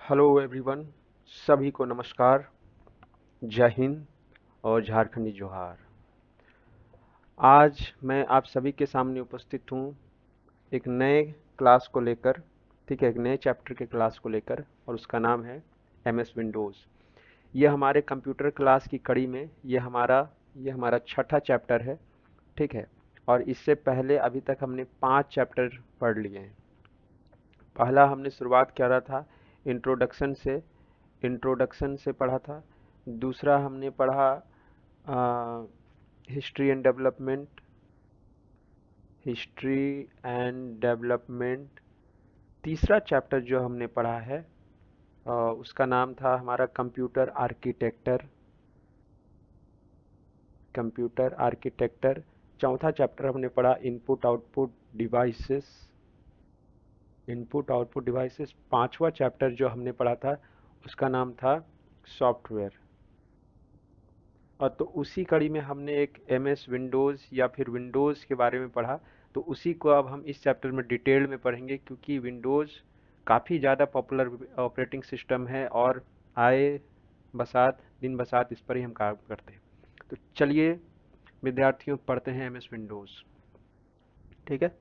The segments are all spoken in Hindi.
Hello everyone. सभी को नमस्कार, जय हिंद और झारखंडी जोहार। आज मैं आप सभी के सामने उपस्थित हूँ एक नए क्लास को लेकर। ठीक है, एक नए चैप्टर के क्लास को लेकर, और उसका नाम है एमएस विंडोज़। यह हमारे कंप्यूटर क्लास की कड़ी में ये हमारा छठा चैप्टर है। ठीक है, और इससे पहले अभी तक हमने 5 चैप्टर पढ़ लिए हैं। पहला हमने शुरुआत किया था इंट्रोडक्शन से इंट्रोडक्शन से पढ़ा था। दूसरा हमने पढ़ा history and development. History and development तीसरा चैप्टर जो हमने पढ़ा है उसका नाम था हमारा कंप्यूटर आर्किटेक्टर। चौथा चैप्टर हमने पढ़ा इनपुट आउटपुट डिवाइसेस। पांचवा चैप्टर जो हमने पढ़ा था उसका नाम था सॉफ्टवेयर। और तो उसी कड़ी में हमने एक एमएस विंडोज़ या फिर विंडोज़ के बारे में पढ़ा। तो उसी को अब हम इस चैप्टर में डिटेल में पढ़ेंगे, क्योंकि विंडोज़ काफ़ी ज़्यादा पॉपुलर ऑपरेटिंग सिस्टम है और आए बसात दिन बसात इस पर ही हम काम करते हैं। तो चलिए विद्यार्थियों, पढ़ते हैं एमएस विंडोज़। ठीक है।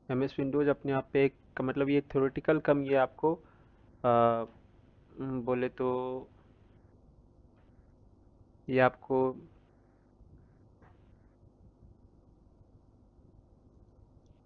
एमएस विंडोज़ अपने आप पे एक मतलब ये थ्योरेटिकल कम, ये आपको बोले तो ये आपको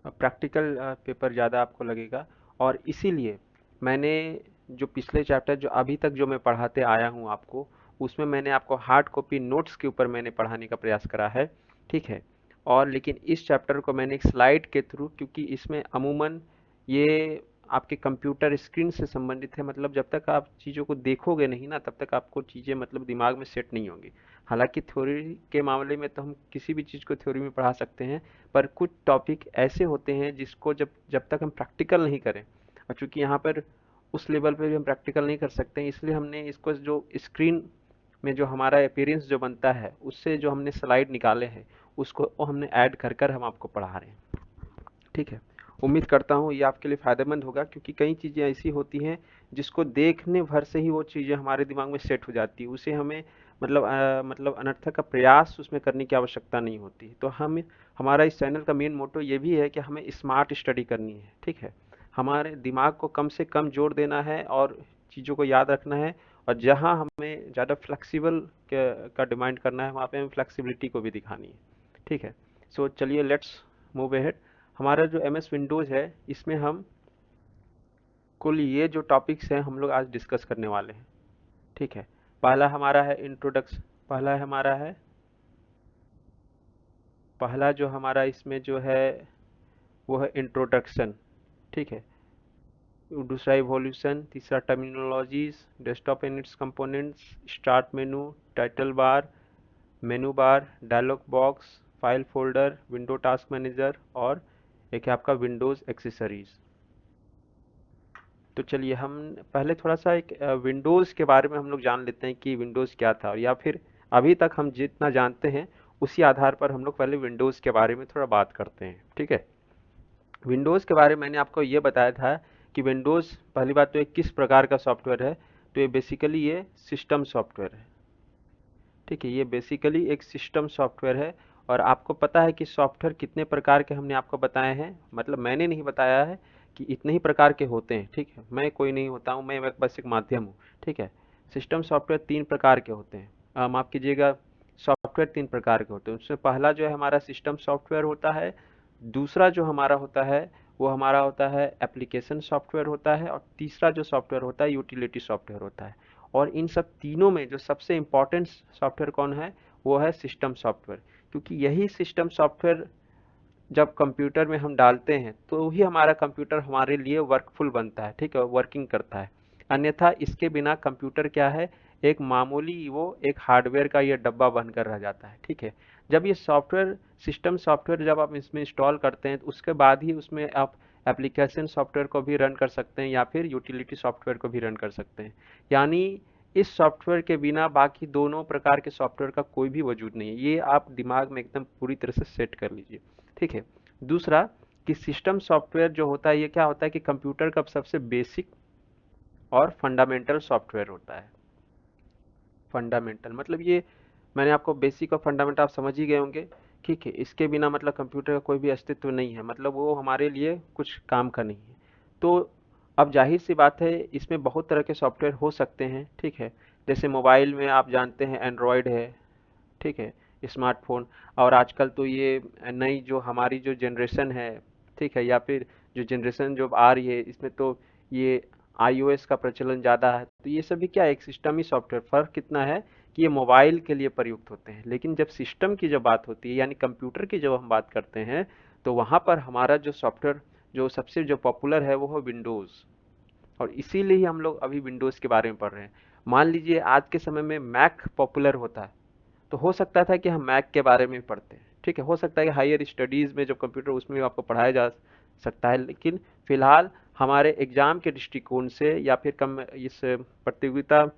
प्रैक्टिकल पेपर ज़्यादा आपको लगेगा। और इसीलिए मैंने जो पिछले चैप्टर जो अभी तक जो मैं पढ़ाते आया हूँ आपको, उसमें मैंने आपको हार्ड कॉपी नोट्स के ऊपर मैंने पढ़ाने का प्रयास करा है। ठीक है। और लेकिन इस चैप्टर को मैंने एक स्लाइड के थ्रू, क्योंकि इसमें अमूमन ये आपके कंप्यूटर स्क्रीन से संबंधित है, मतलब जब तक आप चीज़ों को देखोगे नहीं ना, तब तक आपको चीज़ें मतलब दिमाग में सेट नहीं होंगी। हालांकि थ्योरी के मामले में तो हम किसी भी चीज़ को थ्योरी में पढ़ा सकते हैं, पर कुछ टॉपिक ऐसे होते हैं जिसको जब जब तक हम प्रैक्टिकल नहीं करें, और चूंकि यहाँ पर उस लेवल पे भी हम प्रैक्टिकल नहीं कर सकते हैं, इसलिए हमने इसको जो स्क्रीन में जो हमारा अपीयरेंस जो बनता है उससे जो हमने स्लाइड निकाले हैं उसको हमने ऐड कर कर हम आपको पढ़ा रहे हैं। ठीक है। उम्मीद करता हूँ ये आपके लिए फ़ायदेमंद होगा, क्योंकि कई चीज़ें ऐसी होती हैं जिसको देखने भर से ही वो चीज़ें हमारे दिमाग में सेट हो जाती है। उसे हमें मतलब अनर्थक का प्रयास उसमें करने की आवश्यकता नहीं होती। तो हम हमारा इस चैनल का मेन मोटो ये भी है कि हमें स्मार्ट स्टडी करनी है। ठीक है। हमारे दिमाग को कम से कम जोर देना है और चीज़ों को याद रखना है। और जहाँ हमें ज़्यादा फ्लेक्सिबल का डिमांड करना है, वहाँ पे हमें फ्लेक्सिबिलिटी को भी दिखानी है। ठीक है। सो चलिए लेट्स मूव अहेड। हमारा जो एम एस विंडोज़ है, इसमें हम कुल ये जो टॉपिक्स हैं हम लोग आज डिस्कस करने वाले हैं। ठीक है। पहला हमारा है इंट्रोडक्शन। पहला हमारा है पहला जो हमारा इसमें जो है वो है इंट्रोडक्शन। ठीक है। दूसरा इवोल्यूशन, तीसरा terminologies, desktop and its components, start menu, title bar, menu bar, dialog box, file folder, window task manager, और एक है आपका विंडोज़ एक्सेसरीज। तो चलिए हम पहले थोड़ा सा एक विंडोज़ के बारे में हम लोग जान लेते हैं कि विंडोज़ क्या था, या फिर अभी तक हम जितना जानते हैं उसी आधार पर हम लोग पहले विंडोज़ के बारे में थोड़ा बात करते हैं। ठीक है। विंडोज़ के बारे में मैंने आपको ये बताया था कि विंडोज़ पहली बात तो एक किस प्रकार का सॉफ्टवेयर है। तो ये बेसिकली ये सिस्टम सॉफ्टवेयर है। ठीक है, ये बेसिकली एक सिस्टम सॉफ्टवेयर है। और आपको पता है कि सॉफ्टवेयर कितने प्रकार के हमने आपको बताए हैं, मतलब मैंने नहीं बताया है कि इतने ही प्रकार के होते हैं। ठीक है, मैं कोई नहीं होता हूँ, मैं बस एक माध्यम हूँ। ठीक है। सिस्टम सॉफ्टवेयर 3 प्रकार के होते हैं। माफ कीजिएगा, सॉफ्टवेयर 3 प्रकार के होते हैं। उसमें पहला जो है हमारा सिस्टम सॉफ्टवेयर होता है। दूसरा जो हमारा होता है वो हमारा होता है एप्लीकेशन सॉफ्टवेयर होता है। और तीसरा जो सॉफ्टवेयर होता है यूटिलिटी सॉफ्टवेयर होता है। और इन सब तीनों में जो सबसे इम्पोर्टेंट सॉफ्टवेयर कौन है, वो है सिस्टम सॉफ्टवेयर। क्योंकि यही सिस्टम सॉफ्टवेयर जब कंप्यूटर में हम डालते हैं तो ही हमारा कंप्यूटर हमारे लिए वर्कफुल बनता है। ठीक है, वर्किंग करता है। अन्यथा इसके बिना कंप्यूटर क्या है, एक मामूली वो एक हार्डवेयर का ये डब्बा बनकर रह जाता है। ठीक है। जब ये सॉफ्टवेयर सिस्टम सॉफ्टवेयर जब आप इसमें इंस्टॉल करते हैं तो उसके बाद ही उसमें आप एप्लीकेशन सॉफ्टवेयर को भी रन कर सकते हैं या फिर यूटिलिटी सॉफ्टवेयर को भी रन कर सकते हैं। यानी इस सॉफ्टवेयर के बिना बाकी दोनों प्रकार के सॉफ्टवेयर का कोई भी वजूद नहीं है। ये आप दिमाग में एकदम पूरी तरह से सेट कर लीजिए। ठीक है। दूसरा कि सिस्टम सॉफ्टवेयर जो होता है, ये क्या होता है कि कंप्यूटर का सबसे बेसिक और फंडामेंटल सॉफ्टवेयर होता है। फंडामेंटल मतलब ये, मैंने आपको बेसिक और फंडामेंटल आप समझ ही गए होंगे। ठीक है, इसके बिना मतलब कंप्यूटर का कोई भी अस्तित्व नहीं है, मतलब वो हमारे लिए कुछ काम का नहीं है। तो अब जाहिर सी बात है, इसमें बहुत तरह के सॉफ्टवेयर हो सकते हैं। ठीक है, जैसे मोबाइल में आप जानते हैं एंड्रॉयड है। ठीक है, स्मार्टफोन। और आजकल तो ये नई जो हमारी जो जनरेशन है, ठीक है, या फिर जो जनरेशन जो आ रही है, इसमें तो ये आईओएस का प्रचलन ज़्यादा है। तो ये सभी क्या है, एक सिस्टम ही सॉफ्टवेयर। फ़र्क कितना है कि ये मोबाइल के लिए प्रयुक्त होते हैं, लेकिन जब सिस्टम की जब बात होती है यानी कंप्यूटर की जब हम बात करते हैं, तो वहाँ पर हमारा जो सॉफ्टवेयर जो सबसे जो पॉपुलर है वो है विंडोज़। और इसीलिए ही हम लोग अभी विंडोज़ के बारे में पढ़ रहे हैं। मान लीजिए आज के समय में मैक पॉपुलर होता, तो हो सकता था कि हम मैक के बारे में पढ़ते हैं। ठीक है, हो सकता है कि हायर स्टडीज़ में जो कंप्यूटर उसमें भी आपको पढ़ाया जा सकता है, लेकिन फिलहाल हमारे एग्जाम के दृष्टिकोण से या फिर कम इस प्रतियोगिता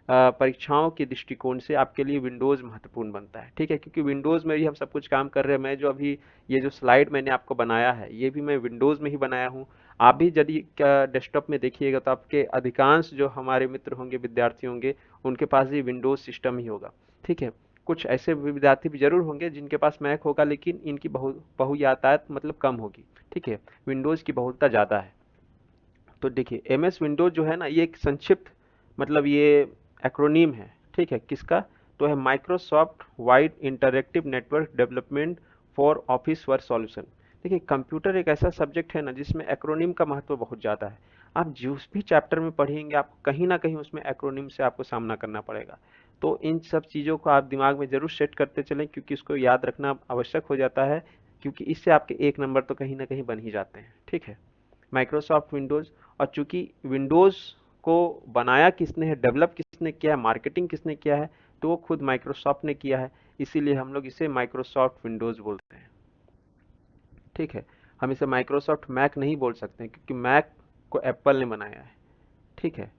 परीक्षाओं के दृष्टिकोण से आपके लिए विंडोज़ महत्वपूर्ण बनता है। ठीक है, क्योंकि विंडोज़ में ही हम सब कुछ काम कर रहे हैं। मैं जो अभी ये जो स्लाइड मैंने आपको बनाया है, ये भी मैं विंडोज़ में ही बनाया हूँ। आप भी यदि डेस्कटॉप में देखिएगा तो आपके अधिकांश जो हमारे मित्र होंगे, विद्यार्थी होंगे, उनके पास भी विंडोज़ सिस्टम ही होगा। ठीक है, कुछ ऐसे विद्यार्थी भी जरूर होंगे जिनके पास मैक होगा, लेकिन इनकी बहुयातायत मतलब कम होगी। ठीक है, विंडोज़ की बहुलता ज़्यादा है। तो देखिए, एम एस विंडोज जो है ना, ये एक संक्षिप्त मतलब ये एक्रोनीम है। ठीक है, किसका? तो है Microsoft wide interactive network development for office work solution. देखिए, कंप्यूटर एक ऐसा सब्जेक्ट है ना जिसमें एक्रोनीम का महत्व बहुत ज़्यादा है। आप जिस भी चैप्टर में पढ़ेंगे, आपको कहीं ना कहीं उसमें एक्रोनीम से आपको सामना करना पड़ेगा। तो इन सब चीज़ों को आप दिमाग में ज़रूर सेट करते चलें, क्योंकि इसको याद रखना आवश्यक हो जाता है, क्योंकि इससे आपके एक नंबर तो कहीं ना कहीं बन ही जाते हैं। ठीक है, माइक्रोसॉफ्ट विंडोज़। और चूंकि विंडोज़ को बनाया किसने है, डेवलप किसने किया है, मार्केटिंग किसने किया है, तो वो खुद माइक्रोसॉफ्ट ने किया है। इसीलिए हम लोग इसे माइक्रोसॉफ्ट विंडोज़ बोलते हैं। ठीक है, हम इसे माइक्रोसॉफ्ट मैक नहीं बोल सकते हैं, क्योंकि मैक को एप्पल ने बनाया है। ठीक है,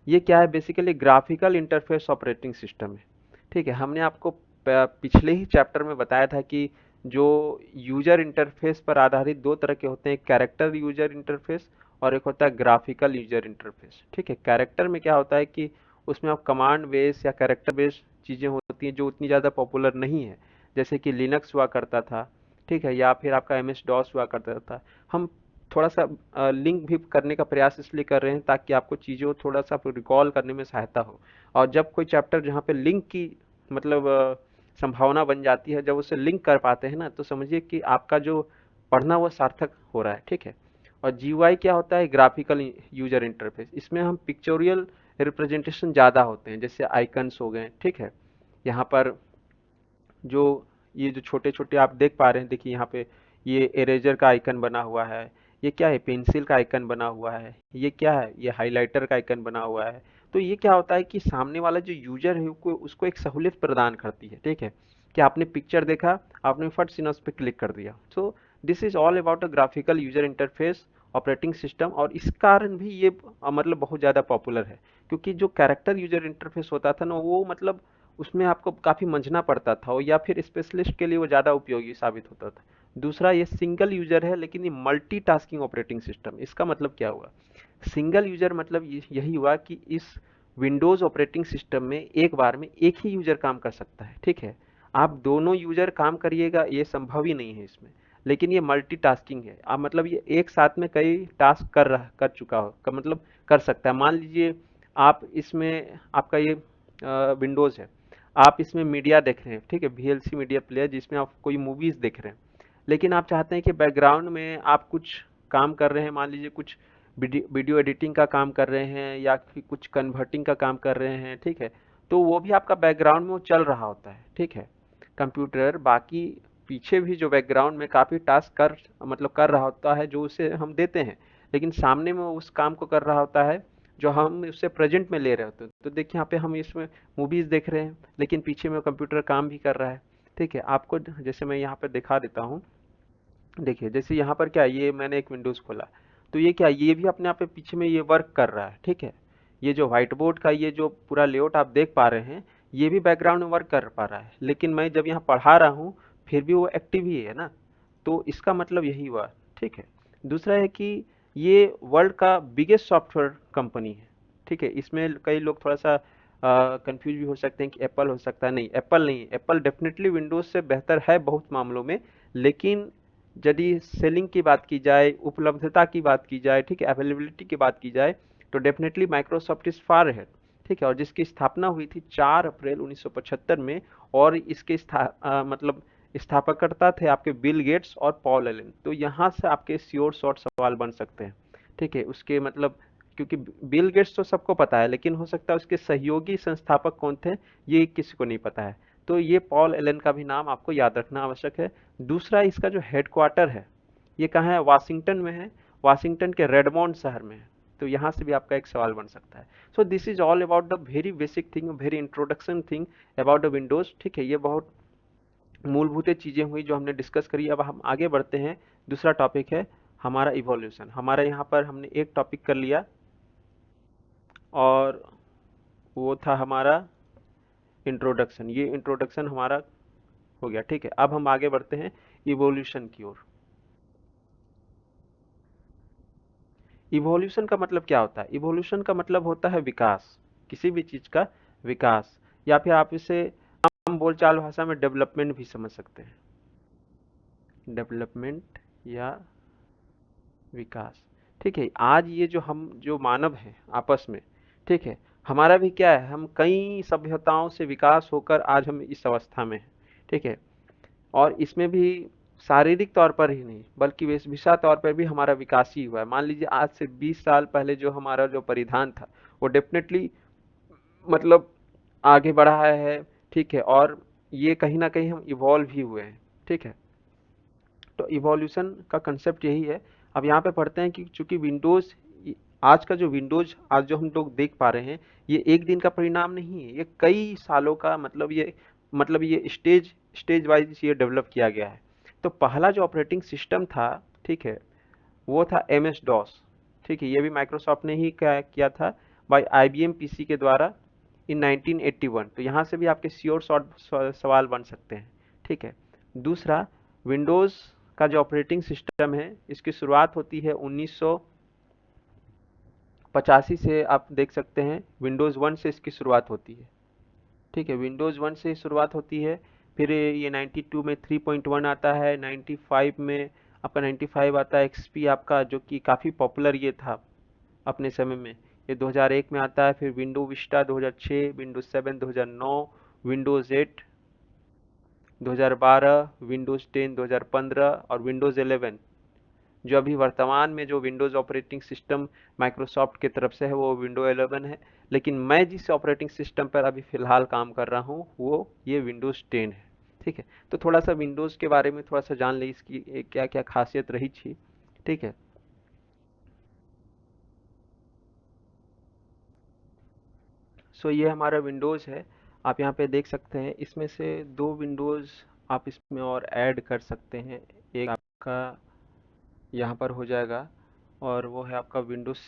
ये क्या है, basically graphical interface operating system है। ठीक है, हमने आपको पिछले ही चैप्टर में बताया था कि जो यूजर इंटरफेस पर आधारित दो तरह के होते हैं, कैरेक्टर यूजर इंटरफेस और एक होता है ग्राफिकल यूजर इंटरफेस। ठीक है, कैरेक्टर में क्या होता है कि उसमें आप कमांड बेस या कैरेक्टर बेस चीज़ें होती हैं जो उतनी ज़्यादा पॉपुलर नहीं है, जैसे कि लिनक्स हुआ करता था। ठीक है, या फिर आपका एम एस डॉस हुआ करता था। हम थोड़ा सा लिंक भी करने का प्रयास इसलिए कर रहे हैं ताकि आपको चीज़ों थोड़ा सा रिकॉल करने में सहायता हो। और जब कोई चैप्टर जहाँ पे लिंक की मतलब संभावना बन जाती है, जब उसे लिंक कर पाते हैं ना, तो समझिए कि आपका जो पढ़ना वो सार्थक हो रहा है। ठीक है, और जीयूआई क्या होता है, ग्राफिकल यूजर इंटरफेस। इसमें हम पिक्चोरियल रिप्रेजेंटेशन ज़्यादा होते हैं, जैसे आइकन्स हो गए। ठीक है, यहाँ पर जो ये जो छोटे छोटे आप देख पा रहे हैं, देखिए यहाँ पे ये इरेजर का आइकन बना हुआ है, ये क्या है, पेंसिल का आइकन बना हुआ है, ये क्या है, ये हाइलाइटर का आइकन बना हुआ है। तो ये क्या होता है कि सामने वाला जो यूजर है उसको एक सहूलियत प्रदान करती है। ठीक है, कि आपने पिक्चर देखा, आपने फट से उस पर क्लिक कर दिया। सो this is all about a graphical user interface operating system. और इस कारण भी ये मतलब बहुत ज़्यादा पॉपुलर है, क्योंकि जो कैरेक्टर यूजर इंटरफेस होता था ना, वो मतलब उसमें आपको काफ़ी मंझना पड़ता था, या फिर स्पेशलिस्ट के लिए वो ज़्यादा उपयोगी साबित होता था। दूसरा, ये सिंगल यूजर है, लेकिन ये मल्टीटास्किंग ऑपरेटिंग सिस्टम। इसका मतलब क्या हुआ, सिंगल यूजर मतलब यही हुआ कि इस विंडोज़ ऑपरेटिंग सिस्टम में एक बार में एक ही यूजर काम कर सकता है। ठीक है, आप दोनों यूजर काम करिएगा ये संभव ही नहीं है इसमें। लेकिन ये मल्टीटास्किंग है, आप मतलब ये एक साथ में कई टास्क कर चुका हो का मतलब कर सकता है। मान लीजिए आप इसमें आपका ये विंडोज़ है, आप इसमें मीडिया देख रहे हैं। ठीक है, वीएलसी मीडिया प्लेयर जिसमें आप कोई मूवीज़ देख रहे हैं, लेकिन आप चाहते हैं कि बैकग्राउंड में आप कुछ काम कर रहे हैं, मान लीजिए कुछ वीडियो एडिटिंग का काम कर रहे हैं या फिर कुछ कन्वर्टिंग का काम कर रहे हैं। ठीक है, तो वो भी आपका बैकग्राउंड में वो चल रहा होता है। ठीक है, कंप्यूटर बाकी पीछे भी जो बैकग्राउंड में काफ़ी टास्क कर मतलब कर रहा होता है, जो उसे हम देते हैं, लेकिन सामने में वो उस काम को कर रहा होता है जो हम उससे प्रेजेंट में ले रहे होते हैं। तो देखिए यहाँ पे हम इसमें मूवीज़ देख रहे हैं, लेकिन पीछे में कंप्यूटर काम भी कर रहा है। ठीक है, आपको जैसे मैं यहाँ पे दिखा देता हूँ, देखिए जैसे यहाँ पर क्या है, ये मैंने एक विंडोज़ खोला, तो ये क्या है, ये भी अपने आप पे पीछे में ये वर्क कर रहा है, ठीक है। ये जो व्हाइट बोर्ड का ये जो पूरा लेआउट आप देख पा रहे हैं, ये भी बैकग्राउंड में वर्क कर पा रहा है, लेकिन मैं जब यहाँ पढ़ा रहा हूँ फिर भी वो एक्टिव ही है ना। तो इसका मतलब यही हुआ, ठीक है। दूसरा है कि ये वर्ल्ड का बिगेस्ट सॉफ्टवेयर कंपनी है, ठीक है। इसमें कई लोग थोड़ा सा कंफ्यूज भी हो सकते हैं कि एप्पल हो सकता है, नहीं एप्पल नहीं है। एप्पल डेफिनेटली विंडोज से बेहतर है बहुत मामलों में, लेकिन यदि सेलिंग की बात की जाए, उपलब्धता की बात की जाए, ठीक है, अवेलेबिलिटी की बात की जाए, तो डेफिनेटली माइक्रोसॉफ्ट इज फार है, ठीक है। और जिसकी स्थापना हुई थी 4 अप्रैल 1975 में, और इसके मतलब स्थापकर्ता थे आपके बिल गेट्स और पॉल एलन। तो यहाँ से आपके श्योर शॉर्ट सवाल बन सकते हैं, ठीक है। उसके मतलब, क्योंकि बिल गेट्स तो सबको पता है, लेकिन हो सकता है उसके सहयोगी संस्थापक कौन थे ये किसी को नहीं पता है। तो ये पॉल एलन का भी नाम आपको याद रखना आवश्यक है। दूसरा, इसका जो हेडक्वार्टर है ये कहाँ है, वाशिंगटन में है। वाशिंगटन के रेडमोंड शहर में है। तो यहाँ से भी आपका एक सवाल बन सकता है। So this is all about the very basic thing, very introduction thing about the Windows, ठीक है। ये बहुत मूलभूत चीजें हुई जो हमने डिस्कस करी। अब हम आगे बढ़ते हैं। दूसरा टॉपिक है हमारा इवोल्यूशन। हमारा यहाँ पर हमने एक टॉपिक कर लिया, और वो था हमारा इंट्रोडक्शन। ये इंट्रोडक्शन हमारा हो गया, ठीक है। अब हम आगे बढ़ते हैं इवोल्यूशन की ओर। इवोल्यूशन का मतलब क्या होता है? इवोल्यूशन का मतलब होता है विकास, किसी भी चीज का विकास, या फिर आप इसे हम बोलचाल भाषा में डेवलपमेंट भी समझ सकते हैं। डेवलपमेंट या विकास, ठीक है। आज ये जो हम जो मानव हैं आपस में, ठीक है, हमारा भी क्या है, हम कई सभ्यताओं से विकास होकर आज हम इस अवस्था में हैं, ठीक है। और इसमें भी शारीरिक तौर पर ही नहीं बल्कि वेशभूषा तौर पर भी हमारा विकास ही हुआ है। मान लीजिए आज से 20 साल पहले जो हमारा जो परिधान था वो डेफिनेटली मतलब आगे बढ़ा है, ठीक है। और ये कहीं ना कहीं हम इवॉल्व ही हुए हैं, ठीक है। तो इवोल्यूशन का कंसेप्ट यही है। अब यहाँ पे पढ़ते हैं कि चूंकि विंडोज, आज का जो विंडोज आज जो हम लोग देख पा रहे हैं, ये एक दिन का परिणाम नहीं है, ये कई सालों का मतलब ये स्टेज स्टेज वाइज ये डेवलप किया गया है। तो पहला जो ऑपरेटिंग सिस्टम था, ठीक है, वो था एम एस डॉस, ठीक है। ये भी माइक्रोसॉफ्ट ने ही किया था बाय आईबीएम पीसी के द्वारा इन 1981। तो यहाँ से भी आपके श्योर शॉर्ट सवाल बन सकते हैं, ठीक है। दूसरा, विंडोज़ का जो ऑपरेटिंग सिस्टम है इसकी शुरुआत होती है 1985 से। आप देख सकते हैं विंडोज़ वन से इसकी शुरुआत होती है, ठीक है। विंडोज़ वन से शुरुआत होती है, फिर ये 92 में 3.1 आता है, 95 में आपका 95 आता है एक्सपी आपका, जो कि काफ़ी पॉपुलर ये था अपने समय में। ये 2001 में आता है, फिर window Vista 2006, Windows 7 2009, Windows 8 2012, Windows 10 2015, और विंडोज़ 11 जो अभी वर्तमान में जो विंडोज़ ऑपरेटिंग सिस्टम माइक्रोसॉफ्ट की तरफ से है वो विंडो 11 है। लेकिन मैं जिस ऑपरेटिंग सिस्टम पर अभी फ़िलहाल काम कर रहा हूँ वो ये विंडोज़ 10 है, ठीक है। तो थोड़ा सा विंडोज़ के बारे में थोड़ा सा जान ले, इसकी क्या क्या खासियत रही थी, ठीक है। सो ये हमारा विंडोज़ है। आप यहाँ पे देख सकते हैं इसमें से दो विंडोज़ आप इसमें और ऐड कर सकते हैं। एक आपका यहाँ पर हो जाएगा, और वो है आपका विंडोज़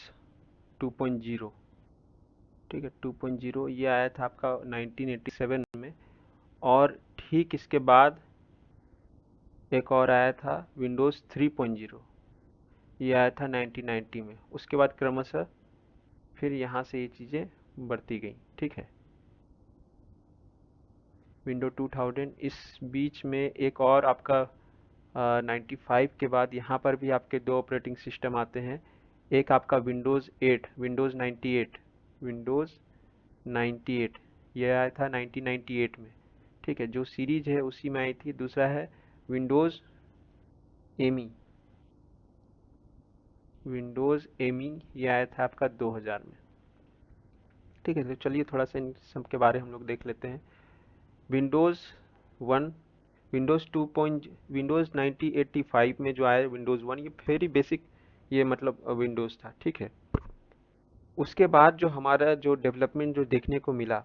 2.0, ठीक है। 2.0 ये आया था आपका 1987 में। और ठीक इसके बाद एक और आया था विंडोज़ 3.0, ये आया था 1990 में। उसके बाद क्रमशः फिर यहाँ से ये चीज़ें बढ़ती गई, ठीक है। विंडो 2000, इस बीच में एक और आपका 95 के बाद यहाँ पर भी आपके दो ऑपरेटिंग सिस्टम आते हैं। एक आपका विंडोज़ 8, विंडोज़ 98, विंडोज़ 98 ये आया था 1998 में, ठीक है। जो सीरीज है उसी में आई थी। दूसरा है विंडोज़ एमी, विंडोज़ एमी ये आया था आपका 2000 में, ठीक है। तो चलिए थोड़ा सा इन सब के बारे में हम लोग देख लेते हैं। विंडोज़ वन, विंडोज़ 1985 में जो आया विंडोज़ वन, ये वेरी बेसिक ये मतलब विंडोज़ था, ठीक है। उसके बाद जो हमारा जो डेवलपमेंट जो देखने को मिला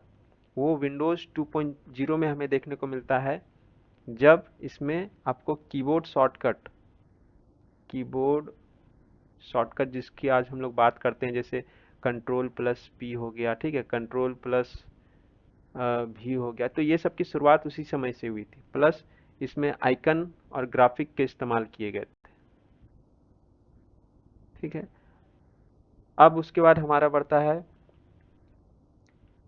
वो विंडोज़ 2.0 में हमें देखने को मिलता है, जब इसमें आपको कीबोर्ड शॉर्टकट कीबोर्ड शॉर्टकट जिसकी आज हम लोग बात करते हैं, जैसे कंट्रोल प्लस पी हो गया, ठीक है, कंट्रोल प्लस भी हो गया, तो ये सब की शुरुआत उसी समय से हुई थी। प्लस इसमें आइकन और ग्राफिक के इस्तेमाल किए गए थे। ठीक है, अब उसके बाद हमारा बढ़ता है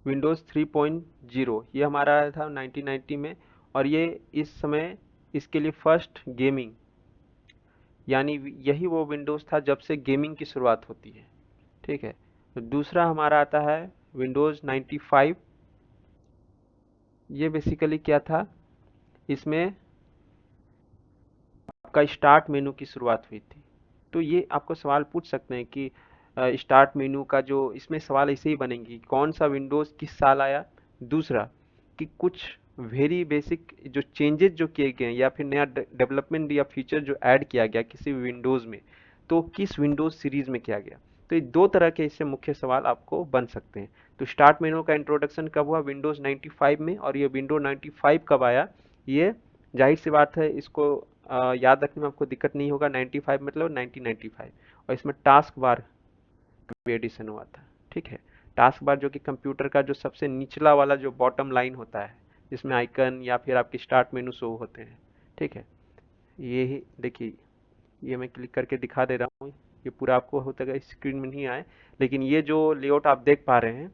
विंडोज़ 3.0। ये हमारा आया था 1990 में, और ये इस समय इसके लिए फर्स्ट गेमिंग, यानी यही वो विंडोज़ था जब से गेमिंग की शुरुआत होती है। ठीक है, तो दूसरा हमारा आता है विंडोज़ 95। ये बेसिकली क्या था, इसमें आपका स्टार्ट मेनू की शुरुआत हुई थी। तो ये आपको सवाल पूछ सकते हैं कि स्टार्ट मेनू का जो इसमें सवाल ऐसे ही बनेंगी, कौन सा विंडोज़ किस साल आया। दूसरा कि कुछ वेरी बेसिक जो चेंजेस जो किए गए हैं, या फिर नया डेवलपमेंट या फीचर जो ऐड किया गया किसी भी विंडोज़ में, तो किस विंडोज़ सीरीज़ में किया गया। तो ये दो तरह के इससे मुख्य सवाल आपको बन सकते हैं। तो स्टार्ट मेनू का इंट्रोडक्शन कब हुआ, विंडोज़ 95 में, और ये विंडो 95 कब आया, ये जाहिर सी बात है, इसको याद रखने में आपको दिक्कत नहीं होगा। 95 मतलब 1995, और इसमें टास्क बार भी एडिशन हुआ था। ठीक है, टास्क बार जो कि कंप्यूटर का जो सबसे निचला वाला जो बॉटम लाइन होता है, जिसमें आइकन या फिर आपके स्टार्ट मेनू शो होते हैं। ठीक है, ये ही देखिए, ये मैं क्लिक करके दिखा दे रहा हूँ। ये पूरा आपको होता है स्क्रीन में नहीं आए, लेकिन ये जो लेआउट आप देख पा रहे हैं,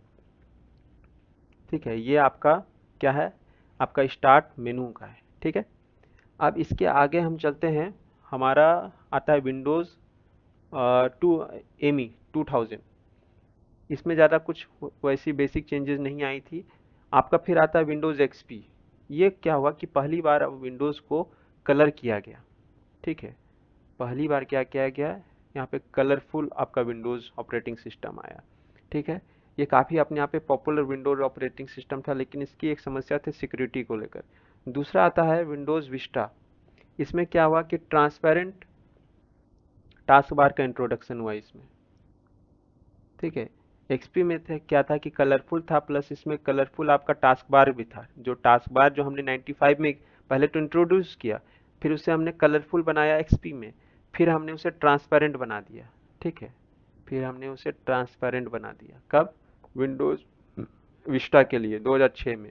ठीक है, ये आपका क्या है, आपका स्टार्ट मेनू का है। ठीक है, अब इसके आगे हम चलते हैं। हमारा आता है विंडोज़ टू एमी 2000। इसमें ज़्यादा कुछ वैसी बेसिक चेंजेस नहीं आई थी। आपका फिर आता है विंडोज़ एक्सपी। ये क्या हुआ कि पहली बार अब विंडोज़ को कलर किया गया। ठीक है, पहली बार क्या किया गया, यहाँ पे कलरफुल आपका विंडोज़ ऑपरेटिंग सिस्टम आया। ठीक है, ये काफ़ी अपने आप पे पॉपुलर विंडोज़ ऑपरेटिंग सिस्टम था, लेकिन इसकी एक समस्या थी सिक्योरिटी को लेकर। दूसरा आता है विंडोज़ विस्टा। इसमें क्या हुआ कि ट्रांसपेरेंट टास्क बार का इंट्रोडक्शन हुआ इसमें। ठीक है, एक्सपी में थे क्या था कि कलरफुल था, प्लस इसमें कलरफुल आपका टास्क बार भी था। जो टास्क बार जो हमने 95 में पहले तो इंट्रोड्यूस किया, फिर उसे हमने कलरफुल बनाया एक्सपी में, फिर हमने उसे ट्रांसपेरेंट बना दिया। ठीक है, फिर हमने उसे ट्रांसपेरेंट बना दिया कब, विंडोज विस्टा के लिए 2006 में।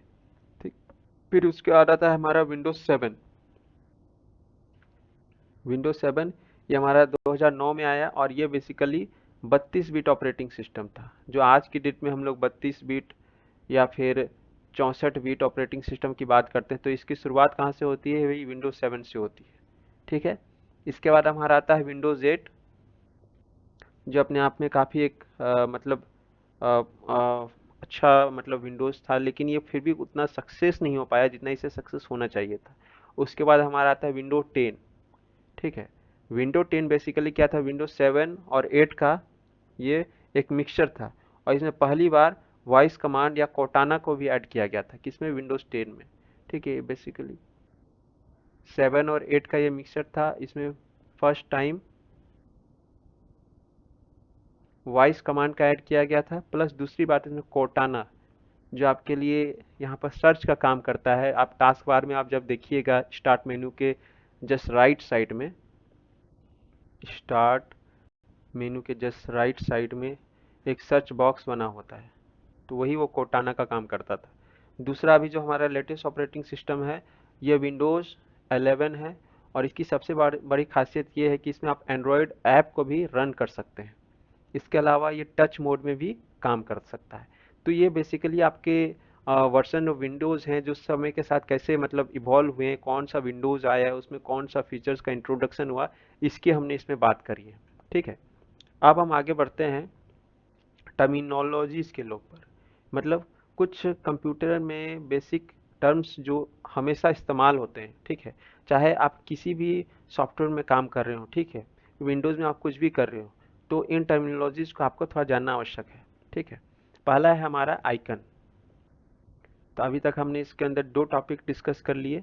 ठीक, फिर उसके बाद आता है हमारा विंडोज 7। विंडोज 7 ये हमारा 2009 में आया, और ये बेसिकली 32 बिट ऑपरेटिंग सिस्टम था। जो आज की डेट में हम लोग 32 बिट या फिर 64 बिट ऑपरेटिंग सिस्टम की बात करते हैं, तो इसकी शुरुआत कहाँ से होती है, वही विंडोज 7 से होती है। ठीक है, इसके बाद हमारा आता है विंडोज 8, जो अपने आप में काफ़ी एक मतलब अ, अच्छा मतलब विंडोज़ था, लेकिन ये फिर भी उतना सक्सेस नहीं हो पाया जितना इसे सक्सेस होना चाहिए था। उसके बाद हमारा आता है विंडो 10। ठीक है, विंडो 10 बेसिकली क्या था, विंडो 7 और 8 का ये एक मिक्सचर था, और इसमें पहली बार वॉइस कमांड या कोटाना को भी ऐड किया गया था, किसमें, विंडोज 10 में। ठीक है, बेसिकली 7 और 8 का ये मिक्सचर था, इसमें फर्स्ट टाइम वॉइस कमांड का ऐड किया गया था, प्लस दूसरी बात इसमें कोटाना, जो आपके लिए यहाँ पर सर्च का काम करता है। आप टास्क बार में आप जब देखिएगा स्टार्ट मेनू के जस्ट राइट साइड में, स्टार्ट मेनू के जस्ट राइट साइड में एक सर्च बॉक्स बना होता है, तो वही वो कोटाना का काम करता था। दूसरा अभी जो हमारा लेटेस्ट ऑपरेटिंग सिस्टम है, ये विंडोज़ 11 है, और इसकी सबसे बड़ी खासियत ये है कि इसमें आप एंड्रॉयड ऐप को भी रन कर सकते हैं। इसके अलावा ये टच मोड में भी काम कर सकता है। तो ये बेसिकली आपके वर्जन ऑफ विंडोज़ हैं जो समय के साथ कैसे मतलब इवॉल्व हुए हैं, कौन सा विंडोज़ आया है, उसमें कौन सा फीचर्स का इंट्रोडक्शन हुआ, इसकी हमने इसमें बात करी है। ठीक है, अब हम आगे बढ़ते हैं टर्मिनोलॉजीज़ के लोग पर। मतलब कुछ कंप्यूटर में बेसिक टर्म्स जो हमेशा इस्तेमाल होते हैं। ठीक है, चाहे आप किसी भी सॉफ्टवेयर में काम कर रहे हो, ठीक है, विंडोज़ में आप कुछ भी कर रहे हो, तो इन टर्मिनोलॉजीज़ को आपको थोड़ा जानना आवश्यक है। ठीक है, पहला है हमारा आइकन। तो अभी तक हमने इसके अंदर दो टॉपिक डिस्कस कर लिए,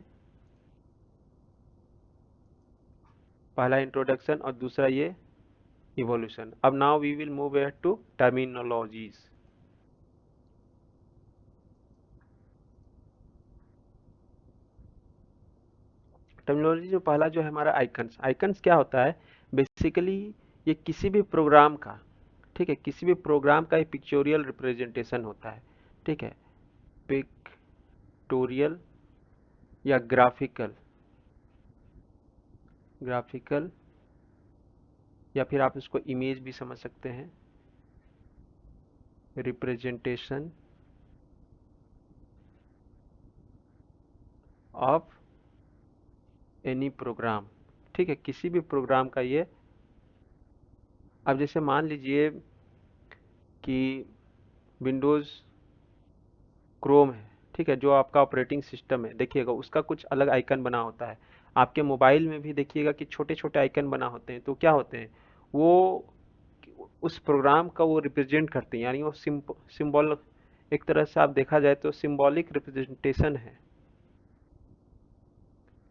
पहला इंट्रोडक्शन और दूसरा ये इवोल्यूशन। अब now we will move to terminologies. Terminology जो पहला जो है हमारा आइकन्स। आइकन्स क्या होता है, बेसिकली ये किसी भी प्रोग्राम का, ठीक है, किसी भी प्रोग्राम का एक पिक्चोरियल रिप्रेजेंटेशन होता है, ठीक है, पिक्टोरियल या ग्राफिकल, ग्राफिकल, या फिर आप इसको इमेज भी समझ सकते हैं, रिप्रेजेंटेशन ऑफ एनी प्रोग्राम, ठीक है, किसी भी प्रोग्राम का ये। अब जैसे मान लीजिए कि विंडोज़ क्रोम है, ठीक है, जो आपका ऑपरेटिंग सिस्टम है, देखिएगा उसका कुछ अलग आइकन बना होता है। आपके मोबाइल में भी देखिएगा कि छोटे छोटे आइकन बना होते हैं, तो क्या होते हैं वो, उस प्रोग्राम का वो रिप्रेजेंट करते हैं, यानी वो सिंबल, एक तरह से आप देखा जाए तो सिंबॉलिक रिप्रेजेंटेशन है,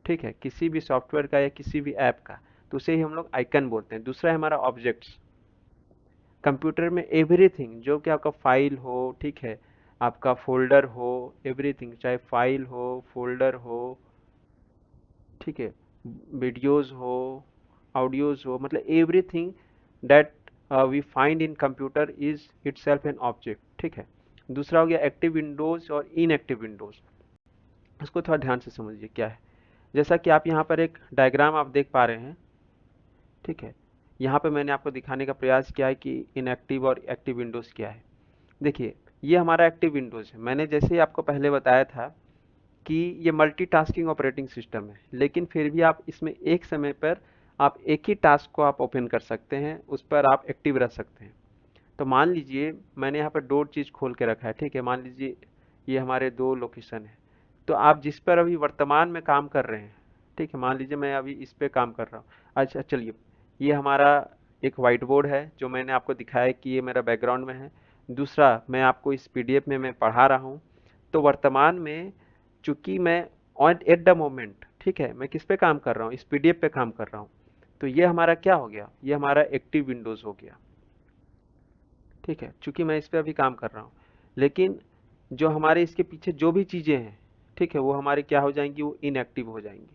ठीक है, किसी भी सॉफ्टवेयर का या किसी भी ऐप का, तो उसे ही हम लोग आइकन बोलते हैं। दूसरा है हमारा ऑब्जेक्ट्स। कंप्यूटर में एवरीथिंग जो कि आपका फाइल हो, ठीक है, आपका फोल्डर हो, एवरीथिंग, चाहे फाइल हो, फोल्डर हो, ठीक है, वीडियोस हो, ऑडियोज हो, मतलब everything that we find in computer is itself an object, ठीक है। दूसरा हो गया एक्टिव विंडोज और इनएक्टिव विंडोज। इसको थोड़ा ध्यान से समझिए क्या है। जैसा कि आप यहाँ पर एक डायग्राम आप देख पा रहे हैं, ठीक है, यहाँ पे मैंने आपको दिखाने का प्रयास किया है कि इनएक्टिव और एक्टिव विंडोज क्या है। देखिए, ये हमारा एक्टिव विंडोज है। मैंने जैसे ही आपको पहले बताया था कि ये मल्टीटास्किंग ऑपरेटिंग सिस्टम है, लेकिन फिर भी आप इसमें एक समय पर आप एक ही टास्क को आप ओपन कर सकते हैं, उस पर आप एक्टिव रह सकते हैं। तो मान लीजिए मैंने यहाँ पर दो चीज़ खोल के रखा है, ठीक है, मान लीजिए ये हमारे दो लोकेशन है। तो आप जिस पर अभी वर्तमान में काम कर रहे हैं, ठीक है, मान लीजिए मैं अभी इस पे काम कर रहा हूँ। अच्छा चलिए, ये हमारा एक वाइट बोर्ड है जो मैंने आपको दिखाया कि ये मेरा बैकग्राउंड में है। दूसरा, मैं आपको इस पीडीएफ में मैं पढ़ा रहा हूँ। तो वर्तमान में चूंकि मैं ऑन एट द मोमेंट, ठीक है, मैं किस पे काम कर रहा हूँ, इस पीडीएफ पे काम कर रहा हूँ। तो ये हमारा क्या हो गया, ये हमारा एक्टिव विंडोज हो गया, ठीक है, चूंकि मैं इस पे अभी काम कर रहा हूँ। लेकिन जो हमारे इसके पीछे जो भी चीजें हैं, ठीक है, वो हमारी क्या हो जाएंगी, वो इनएक्टिव हो जाएंगी,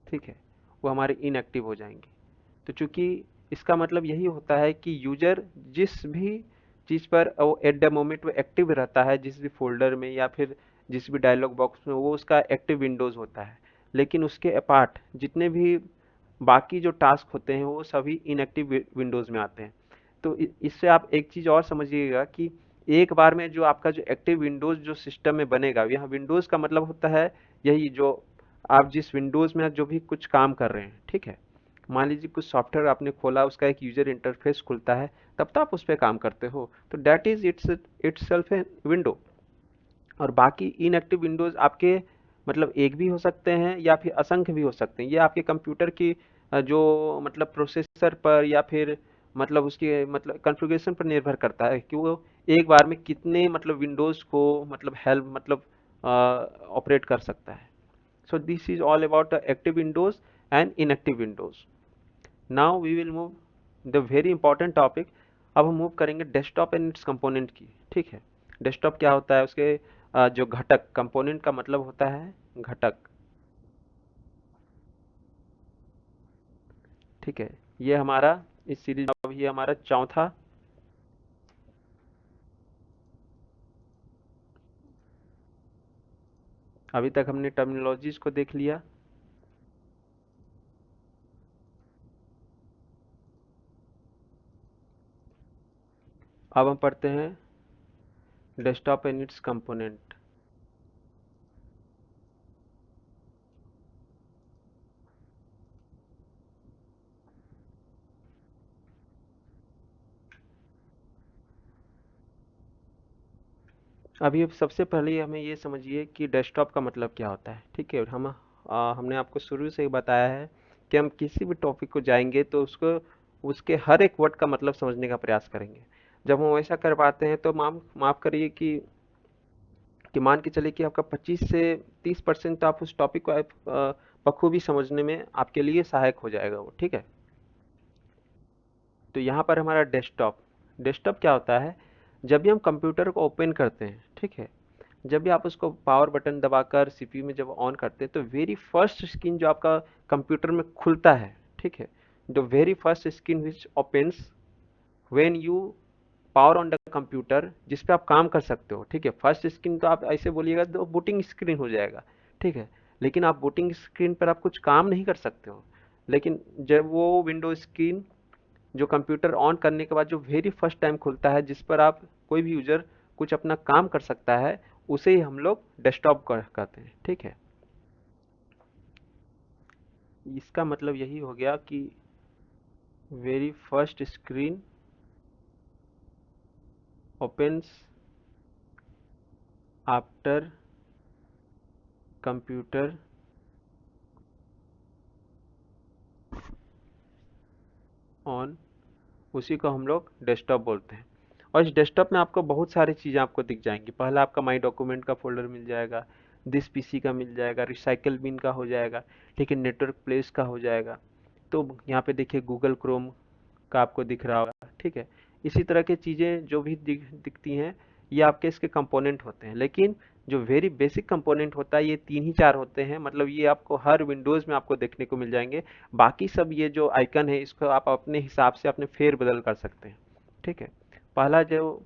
ठीक है, वो हमारे इनएक्टिव हो जाएंगे। तो चूंकि इसका मतलब यही होता है कि यूजर जिस भी चीज पर वो एट द मोमेंट वो एक्टिव रहता है, जिस भी फोल्डर में या फिर जिस भी डायलॉग बॉक्स में, वो उसका एक्टिव विंडोज होता है। लेकिन उसके अपार्ट जितने भी बाकी जो टास्क होते हैं वो सभी इनएक्टिव विंडोज में आते हैं। तो इससे आप एक चीज और समझिएगा कि एक बार में जो आपका जो एक्टिव विंडोज जो सिस्टम में बनेगा, यहाँ विंडोज का मतलब होता है यही जो आप जिस विंडोज में जो भी कुछ काम कर रहे हैं, ठीक है, मान लीजिए कुछ सॉफ्टवेयर आपने खोला, उसका एक यूजर इंटरफेस खुलता है, तब तो आप उस पर काम करते हो, तो that is it's self a window. और बाकी इनएक्टिव विंडोज आपके मतलब एक भी हो सकते हैं या फिर असंख्य भी हो सकते हैं। ये आपके कंप्यूटर की जो मतलब प्रोसेसर पर या फिर मतलब उसके मतलब कॉन्फ़िगरेशन पर निर्भर करता है कि वो एक बार में कितने मतलब विंडोज को मतलब हेल्प मतलब ऑपरेट कर सकता है। So this is all about the active windows and inactive windows. Now we will move the very important topic. अब हम मूव करेंगे डेस्कटॉप एंड इट्स कंपोनेंट की, ठीक है। डेस्कटॉप क्या होता है, उसके जो घटक, कंपोनेंट का मतलब होता है घटक, ठीक है। ये हमारा इस सीरीज में अब ये हमारा चौथा, अभी तक हमने टर्मिनोलॉजीज को देख लिया। अब हम पढ़ते हैं डेस्कटॉप एंड इट्स कंपोनेंट। अभी सबसे पहले हमें ये समझिए कि डेस्कटॉप का मतलब क्या होता है, ठीक है। हमने आपको शुरू से ही बताया है कि हम किसी भी टॉपिक को जाएंगे तो उसको उसके हर एक वर्ड का मतलब समझने का प्रयास करेंगे। जब हम ऐसा कर पाते हैं तो माफ करिए कि मान के चलिए कि आपका 25 से 30% तो आप उस टॉपिक को बखूबी समझने में आपके लिए सहायक हो जाएगा वो, ठीक है। तो यहाँ पर हमारा डेस्कटॉप, डेस्कटॉप क्या होता है, जब भी हम कंप्यूटर को ओपन करते हैं, ठीक है, जब भी आप उसको पावर बटन दबाकर सीपीयू में जब ऑन करते हैं तो वेरी फर्स्ट स्क्रीन जो आपका कंप्यूटर में खुलता है, ठीक है। The very first screen which opens when you power on the computer, जिस पे आप काम कर सकते हो, ठीक है। फर्स्ट स्क्रीन तो आप ऐसे बोलिएगा तो बूटिंग स्क्रीन हो जाएगा, ठीक है। लेकिन आप बूटिंग स्क्रीन पर आप कुछ काम नहीं कर सकते हो। लेकिन जब वो विंडो स्क्रीन जो कंप्यूटर ऑन करने के बाद जो वेरी फर्स्ट टाइम खुलता है, जिस पर आप कोई भी यूजर कुछ अपना काम कर सकता है, उसे ही हम लोग डेस्कटॉप कहते हैं, ठीक है। इसका मतलब यही हो गया कि very first screen opens after computer on, उसी को हम लोग डेस्कटॉप बोलते हैं। और इस डेस्कटॉप में आपको बहुत सारी चीज़ें आपको दिख जाएंगी। पहला आपका माई डॉक्यूमेंट का फोल्डर मिल जाएगा, दिस पीसी का मिल जाएगा, रिसाइकल बिन का हो जाएगा, ठीक है, नेटवर्क प्लेस का हो जाएगा। तो यहाँ पे देखिए गूगल क्रोम का आपको दिख रहा होगा, ठीक है। इसी तरह की चीज़ें जो भी दिखती हैं, ये आपके इसके कंपोनेंट होते हैं। लेकिन जो वेरी बेसिक कंपोनेंट होता है, ये 3 ही 4 होते हैं। मतलब ये आपको हर विंडोज़ में आपको देखने को मिल जाएंगे। बाकी सब ये जो आइकन है, इसको आप अपने हिसाब से अपने फेर बदल कर सकते हैं, ठीक है। पहला जो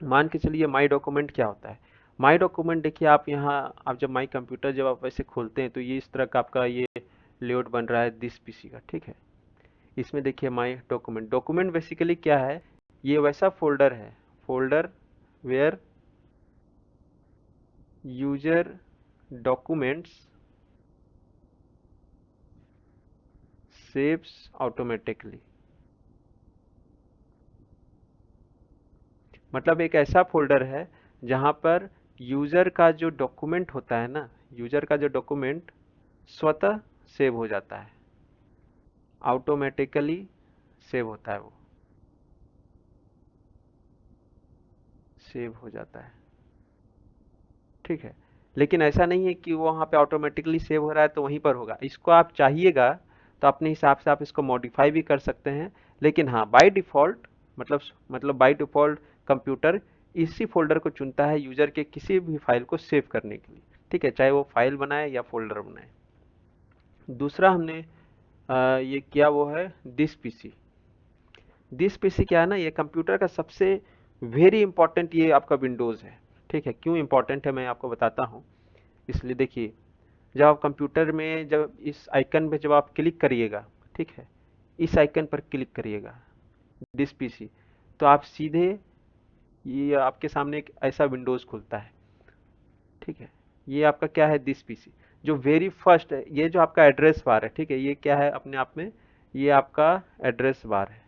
मान के चलिए माई डॉक्यूमेंट क्या होता है। माई डॉक्यूमेंट देखिए, आप यहाँ आप जब माई कंप्यूटर जब आप ऐसे खोलते हैं तो ये इस तरह का आपका ये लेआउट बन रहा है दिस पीसी का, ठीक है। इसमें देखिए माई डॉक्यूमेंट, डॉक्यूमेंट बेसिकली क्या है, ये वैसा फोल्डर है, folder where user documents saves automatically. मतलब एक ऐसा फोल्डर है जहां पर यूजर का जो डॉक्यूमेंट होता है ना, यूजर का जो डॉक्यूमेंट स्वतः सेव हो जाता है, ऑटोमेटिकली सेव होता है, वो सेव हो जाता है, ठीक है। लेकिन ऐसा नहीं है कि वो वहाँ पे ऑटोमेटिकली सेव हो रहा है तो वहीं पर होगा। इसको आप चाहिएगा तो अपने हिसाब से आप इसको मॉडिफाई भी कर सकते हैं। लेकिन हाँ, बाय डिफ़ॉल्ट मतलब बाय डिफ़ॉल्ट कंप्यूटर इसी फ़ोल्डर को चुनता है यूज़र के किसी भी फ़ाइल को सेव करने के लिए, ठीक है, चाहे वो फ़ाइल बनाए या फ़ोल्डर बनाए। दूसरा हमने ये किया वो है दिस पीसी। दिस पीसी क्या है ना, ये कंप्यूटर का सबसे वेरी इंपॉर्टेंट ये आपका विंडोज़ है, ठीक है। क्यों इंपॉर्टेंट है मैं आपको बताता हूँ। इसलिए देखिए, जब आप कंप्यूटर में जब इस आइकन पे जब आप क्लिक करिएगा, ठीक है, इस आइकन पर क्लिक करिएगा दिस पीसी, तो आप सीधे ये आपके सामने एक ऐसा विंडोज़ खुलता है, ठीक है। ये आपका क्या है, दिस पीसी। जो वेरी फर्स्ट है, ये जो आपका एड्रेस बार है, ठीक है, ये क्या है अपने आप में, ये आपका एड्रेस बार है।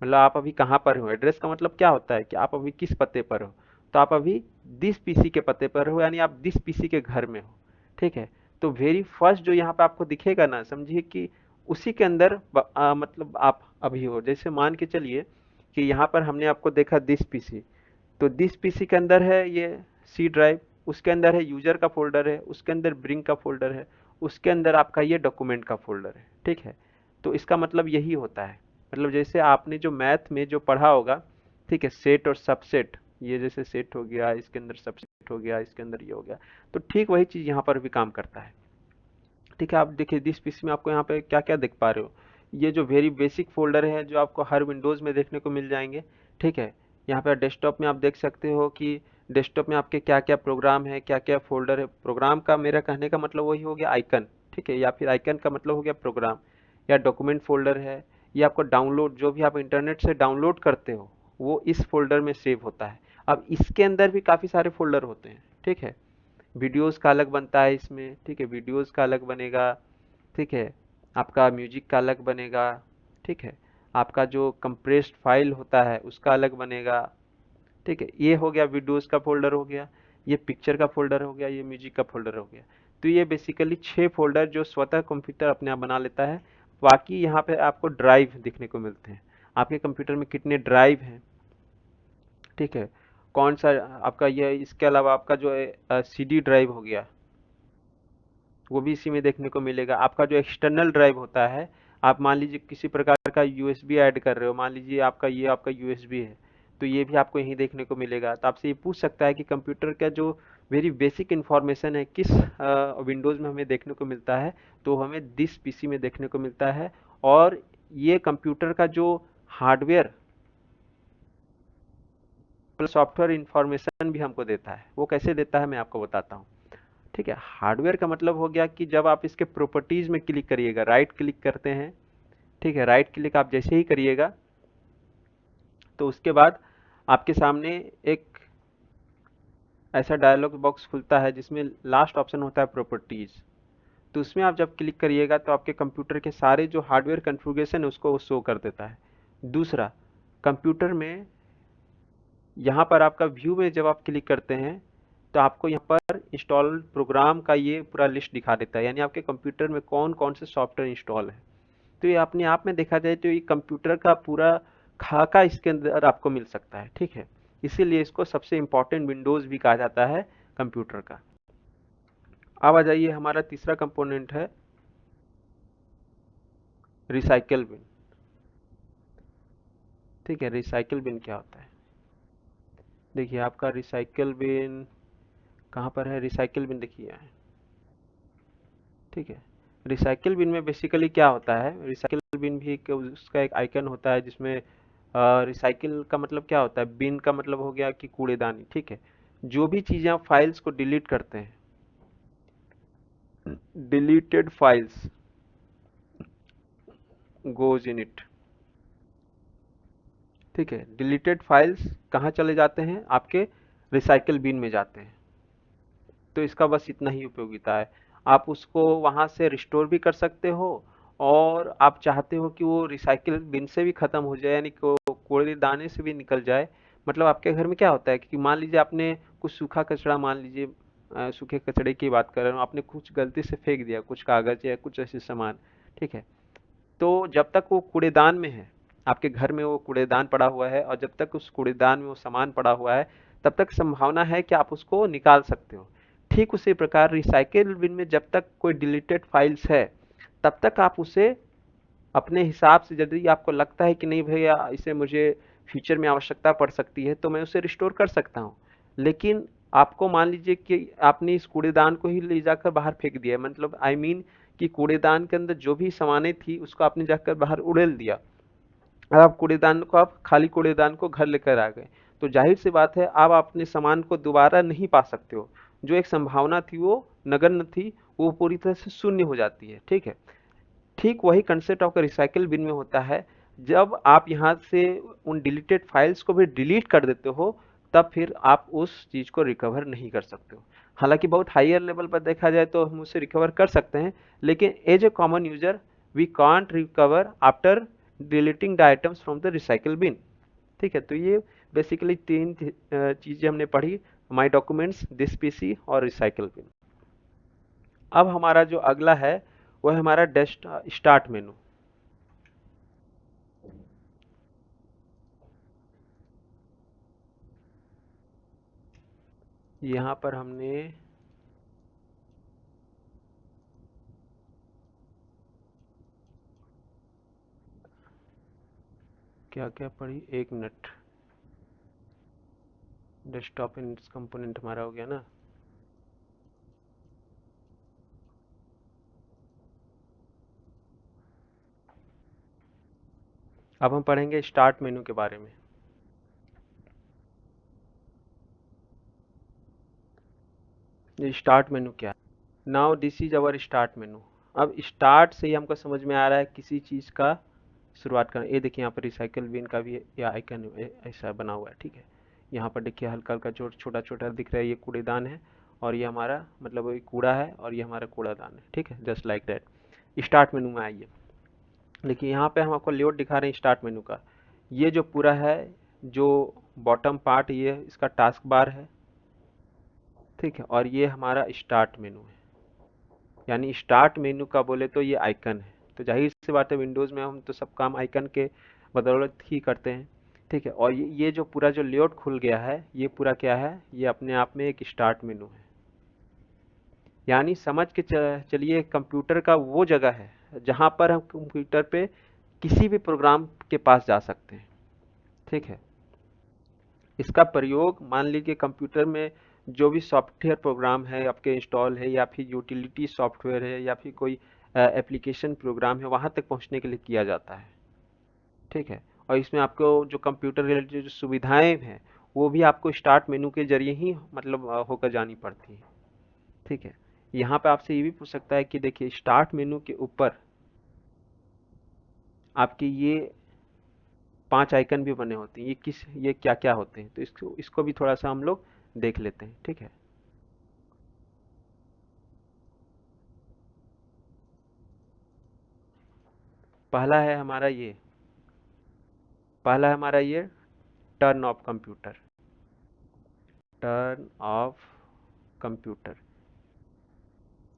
मतलब आप अभी कहाँ पर हो, एड्रेस का मतलब क्या होता है कि आप अभी किस पते पर हो। तो आप अभी दिस पीसी के पते पर हो, यानी आप दिस पीसी के घर में हो, ठीक है। तो वेरी फर्स्ट जो यहाँ पे आपको दिखेगा ना, समझिए कि उसी के अंदर मतलब आप अभी हो। जैसे मान के चलिए कि यहाँ पर हमने आपको देखा दिस पीसी, तो दिस पीसी के अंदर है ये सी ड्राइव, उसके अंदर है यूजर का फोल्डर है, उसके अंदर ब्रिंग का फोल्डर है, उसके अंदर आपका ये डॉक्यूमेंट का फोल्डर है, ठीक है। तो इसका मतलब यही होता है। मतलब जैसे आपने जो मैथ में जो पढ़ा होगा, ठीक है, सेट और सबसेट, ये जैसे सेट हो गया, इसके अंदर सबसेट हो गया, इसके अंदर ये हो गया, तो ठीक वही चीज़ यहाँ पर भी काम करता है, ठीक है। आप देखिए दिस पीसी में आपको यहाँ पे क्या क्या देख पा रहे हो, ये जो वेरी बेसिक फोल्डर है जो आपको हर विंडोज़ में देखने को मिल जाएंगे, ठीक है। यहाँ पे डेस्कटॉप में आप देख सकते हो कि डेस्कटॉप में आपके क्या क्या प्रोग्राम है, क्या क्या फोल्डर है। प्रोग्राम का मेरा कहने का मतलब वही हो गया आइकन, ठीक है, या फिर आइकन का मतलब हो गया प्रोग्राम, या डॉक्यूमेंट फोल्डर है, ये आपको डाउनलोड जो भी आप इंटरनेट से डाउनलोड करते हो वो इस फोल्डर में सेव होता है। अब इसके अंदर भी काफ़ी सारे फोल्डर होते हैं, ठीक है। वीडियोस का अलग बनता है इसमें, ठीक है, वीडियोस का अलग बनेगा, ठीक है। आपका म्यूजिक का अलग बनेगा, ठीक है। आपका जो कंप्रेस्ड फाइल होता है उसका अलग बनेगा, ठीक है। ये हो गया वीडियोस का फोल्डर हो गया, ये पिक्चर का फोल्डर हो गया, ये म्यूजिक का फोल्डर हो गया। तो ये बेसिकली 6 फोल्डर जो स्वतः कंप्यूटर अपने आप बना लेता है। बाकी यहाँ पे आपको ड्राइव दिखने को मिलते हैं, आपके कंप्यूटर में कितने ड्राइव हैं, ठीक है, कौन सा आपका ये, इसके अलावा आपका जो है सीडी ड्राइव हो गया, वो भी इसी में देखने को मिलेगा। आपका जो एक्सटर्नल ड्राइव होता है, आप मान लीजिए किसी प्रकार का यूएसबी ऐड कर रहे हो, मान लीजिए आपका ये आपका यूएसबी है, तो ये भी आपको यहीं देखने को मिलेगा। तो आपसे ये पूछ सकता है कि कंप्यूटर का जो वेरी बेसिक इंफॉर्मेशन है किस विंडोज़ में हमें देखने को मिलता है, तो हमें दिस पीसी में देखने को मिलता है। और ये कंप्यूटर का जो हार्डवेयर प्लस सॉफ्टवेयर इंफॉर्मेशन भी हमको देता है। वो कैसे देता है मैं आपको बताता हूँ। ठीक है, हार्डवेयर का मतलब हो गया कि जब आप इसके प्रॉपर्टीज में क्लिक करिएगा, राइट क्लिक करते हैं, ठीक है, राइट क्लिक आप जैसे ही करिएगा तो उसके बाद आपके सामने एक ऐसा डायलॉग बॉक्स खुलता है जिसमें लास्ट ऑप्शन होता है प्रॉपर्टीज। तो उसमें आप जब क्लिक करिएगा तो आपके कंप्यूटर के सारे जो हार्डवेयर कॉन्फ़िगरेशन है उसको वो शो कर देता है। दूसरा, कंप्यूटर में यहाँ पर आपका व्यू में जब आप क्लिक करते हैं तो आपको यहाँ पर इंस्टॉल प्रोग्राम का ये पूरा लिस्ट दिखा देता है, यानी आपके कंप्यूटर में कौन कौन से सॉफ्टवेयर इंस्टॉल है। तो ये अपने आप में देखा जाए तो ये कंप्यूटर का पूरा खाका इसके अंदर आपको मिल सकता है। ठीक है, इसीलिए इसको सबसे इम्पोर्टेंट विंडोज भी कहा जाता है कंप्यूटर का। अब आ जाइए, हमारा तीसरा कंपोनेंट है रिसाइकल बिन। ठीक है, रिसाइकल बिन क्या होता है? देखिए आपका रिसाइकल बिन कहाँ पर है? रिसाइकल बिन देखिए यहाँ है। ठीक है, रिसाइकल बिन में बेसिकली क्या होता है, रिसाइकल बिन भी उसका एक आइकन होता है जिसमें रिसाइकिल का मतलब क्या होता है, बिन का मतलब हो गया कि कूड़ेदानी। ठीक है, जो भी चीज़ें आप फाइल्स को डिलीट करते हैं, deleted files goes in it. ठीक है, डिलीटेड फाइल्स कहाँ चले जाते हैं? आपके रिसाइकल बिन में जाते हैं। तो इसका बस इतना ही उपयोगिता है। आप उसको वहाँ से रिस्टोर भी कर सकते हो, और आप चाहते हो कि वो रिसाइकिल बिन से भी खत्म हो जाए, यानी कि कूड़ेदाने से भी निकल जाए। मतलब आपके घर में क्या होता है कि मान लीजिए आपने कुछ सूखा कचरा, मान लीजिए सूखे कचड़े की बात कर रहा हूँ, आपने कुछ गलती से फेंक दिया, कुछ कागज या कुछ ऐसे सामान। ठीक है, तो जब तक वो कूड़ेदान में है, आपके घर में वो कूड़ेदान पड़ा हुआ है, और जब तक उस कूड़ेदान में वो सामान पड़ा हुआ है, तब तक संभावना है कि आप उसको निकाल सकते हो। ठीक उसी प्रकार रिसाइकिल बिन में जब तक कोई डिलीटेड फाइल्स है, तब तक आप उसे अपने हिसाब से, यदि आपको लगता है कि नहीं भैया इसे मुझे फ्यूचर में आवश्यकता पड़ सकती है, तो मैं उसे रिस्टोर कर सकता हूँ। लेकिन आपको मान लीजिए कि आपने इस कूड़ेदान को ही ले जाकर बाहर फेंक दिया, मतलब आई मीन कि कूड़ेदान के अंदर जो भी सामानें थी उसको आपने जाकर बाहर उड़ेल दिया। अब आप कूड़ेदान को, आप खाली कूड़ेदान को घर लेकर आ गए, तो जाहिर सी बात है आप अपने सामान को दोबारा नहीं पा सकते हो। जो एक संभावना थी वो नगण्य थी, वो पूरी तरह से शून्य हो जाती है। ठीक है, ठीक वही कंसेप्ट आपका रिसाइकिल बिन में होता है। जब आप यहाँ से उन डिलीटेड फाइल्स को भी डिलीट कर देते हो, तब फिर आप उस चीज़ को रिकवर नहीं कर सकते हो। हालांकि बहुत हायर लेवल पर देखा जाए तो हम उसे रिकवर कर सकते हैं, लेकिन as a common user we can't recover after deleting the items from the recycle bin. ठीक है, तो ये बेसिकली तीन चीज़ें हमने पढ़ी, माई डॉक्यूमेंट्स, दिस पीसी और रिसाइकिल बिन। अब हमारा जो अगला है वो है हमारा डेस्ट स्टार्ट मेनू। यहाँ पर हमने क्या क्या पढ़ी, एक मिनट। डेस्कटॉप एंड कंपोनेंट हमारा हो गया ना। अब हम पढ़ेंगे स्टार्ट मेनू के बारे में। ये स्टार्ट मेनू क्या है? Now this is our start menu. अब स्टार्ट से ही हमको समझ में आ रहा है किसी चीज़ का शुरुआत करना। ये देखिए यहाँ पर रिसाइकल बिन का भी या आइकन ऐसा बना हुआ है। ठीक है, यहाँ पर देखिए हल्का हल्का छोटा छोटा दिख रहा है, ये कूड़ेदान है, और ये हमारा मतलब ये कूड़ा है, और ये हमारा कूड़ादान है। ठीक है, just like that. Start menu में आइए, देखिए यहाँ पे हम आपको लेआउट दिखा रहे हैं स्टार्ट मेनू का। ये जो पूरा है, जो बॉटम पार्ट, ये इसका टास्क बार है। ठीक है, और ये हमारा स्टार्ट मेनू है, यानी स्टार्ट मेनू का बोले तो ये आइकन है। तो जाहिर सी बात है विंडोज़ में हम तो सब काम आइकन के बदौलत ही करते हैं। ठीक है, और ये जो पूरा जो लेआउट खुल गया है, ये पूरा क्या है, ये अपने आप में एक स्टार्ट मेनू है। यानी समझ के चलिए कंप्यूटर का वो जगह है जहाँ पर हम कंप्यूटर पे किसी भी प्रोग्राम के पास जा सकते हैं। ठीक है, इसका प्रयोग मान लीजिए कंप्यूटर में जो भी सॉफ्टवेयर प्रोग्राम है आपके इंस्टॉल है, या फिर यूटिलिटी सॉफ्टवेयर है, या फिर कोई एप्लीकेशन प्रोग्राम है, वहाँ तक पहुँचने के लिए किया जाता है। ठीक है। और इसमें आपको जो कंप्यूटर रिलेटेड जो सुविधाएं हैं वो भी आपको स्टार्ट मेनू के जरिए ही मतलब होकर जानी पड़ती है। ठीक है। यहाँ पे आपसे ये भी पूछ सकता है कि देखिए स्टार्ट मेनू के ऊपर आपके ये 5 आइकन भी बने होते हैं, ये क्या क्या होते हैं, तो इसको इसको भी थोड़ा सा हम लोग देख लेते हैं। ठीक है। पहला है हमारा ये पहला है हमारा ये turn off computer. Turn off computer,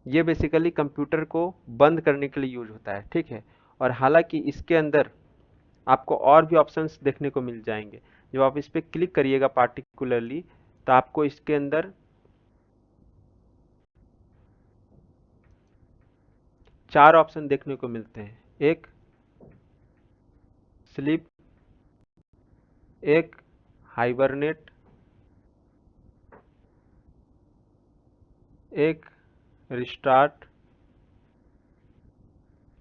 ये बेसिकली कंप्यूटर को बंद करने के लिए यूज होता है। ठीक है। और हालांकि इसके अंदर आपको और भी ऑप्शंस देखने को मिल जाएंगे। जब आप इस पे क्लिक करिएगा पार्टिकुलरली, तो आपको इसके अंदर 4 ऑप्शन देखने को मिलते हैं। एक स्लीप, एक हाइबरनेट, एक रिस्टार्ट,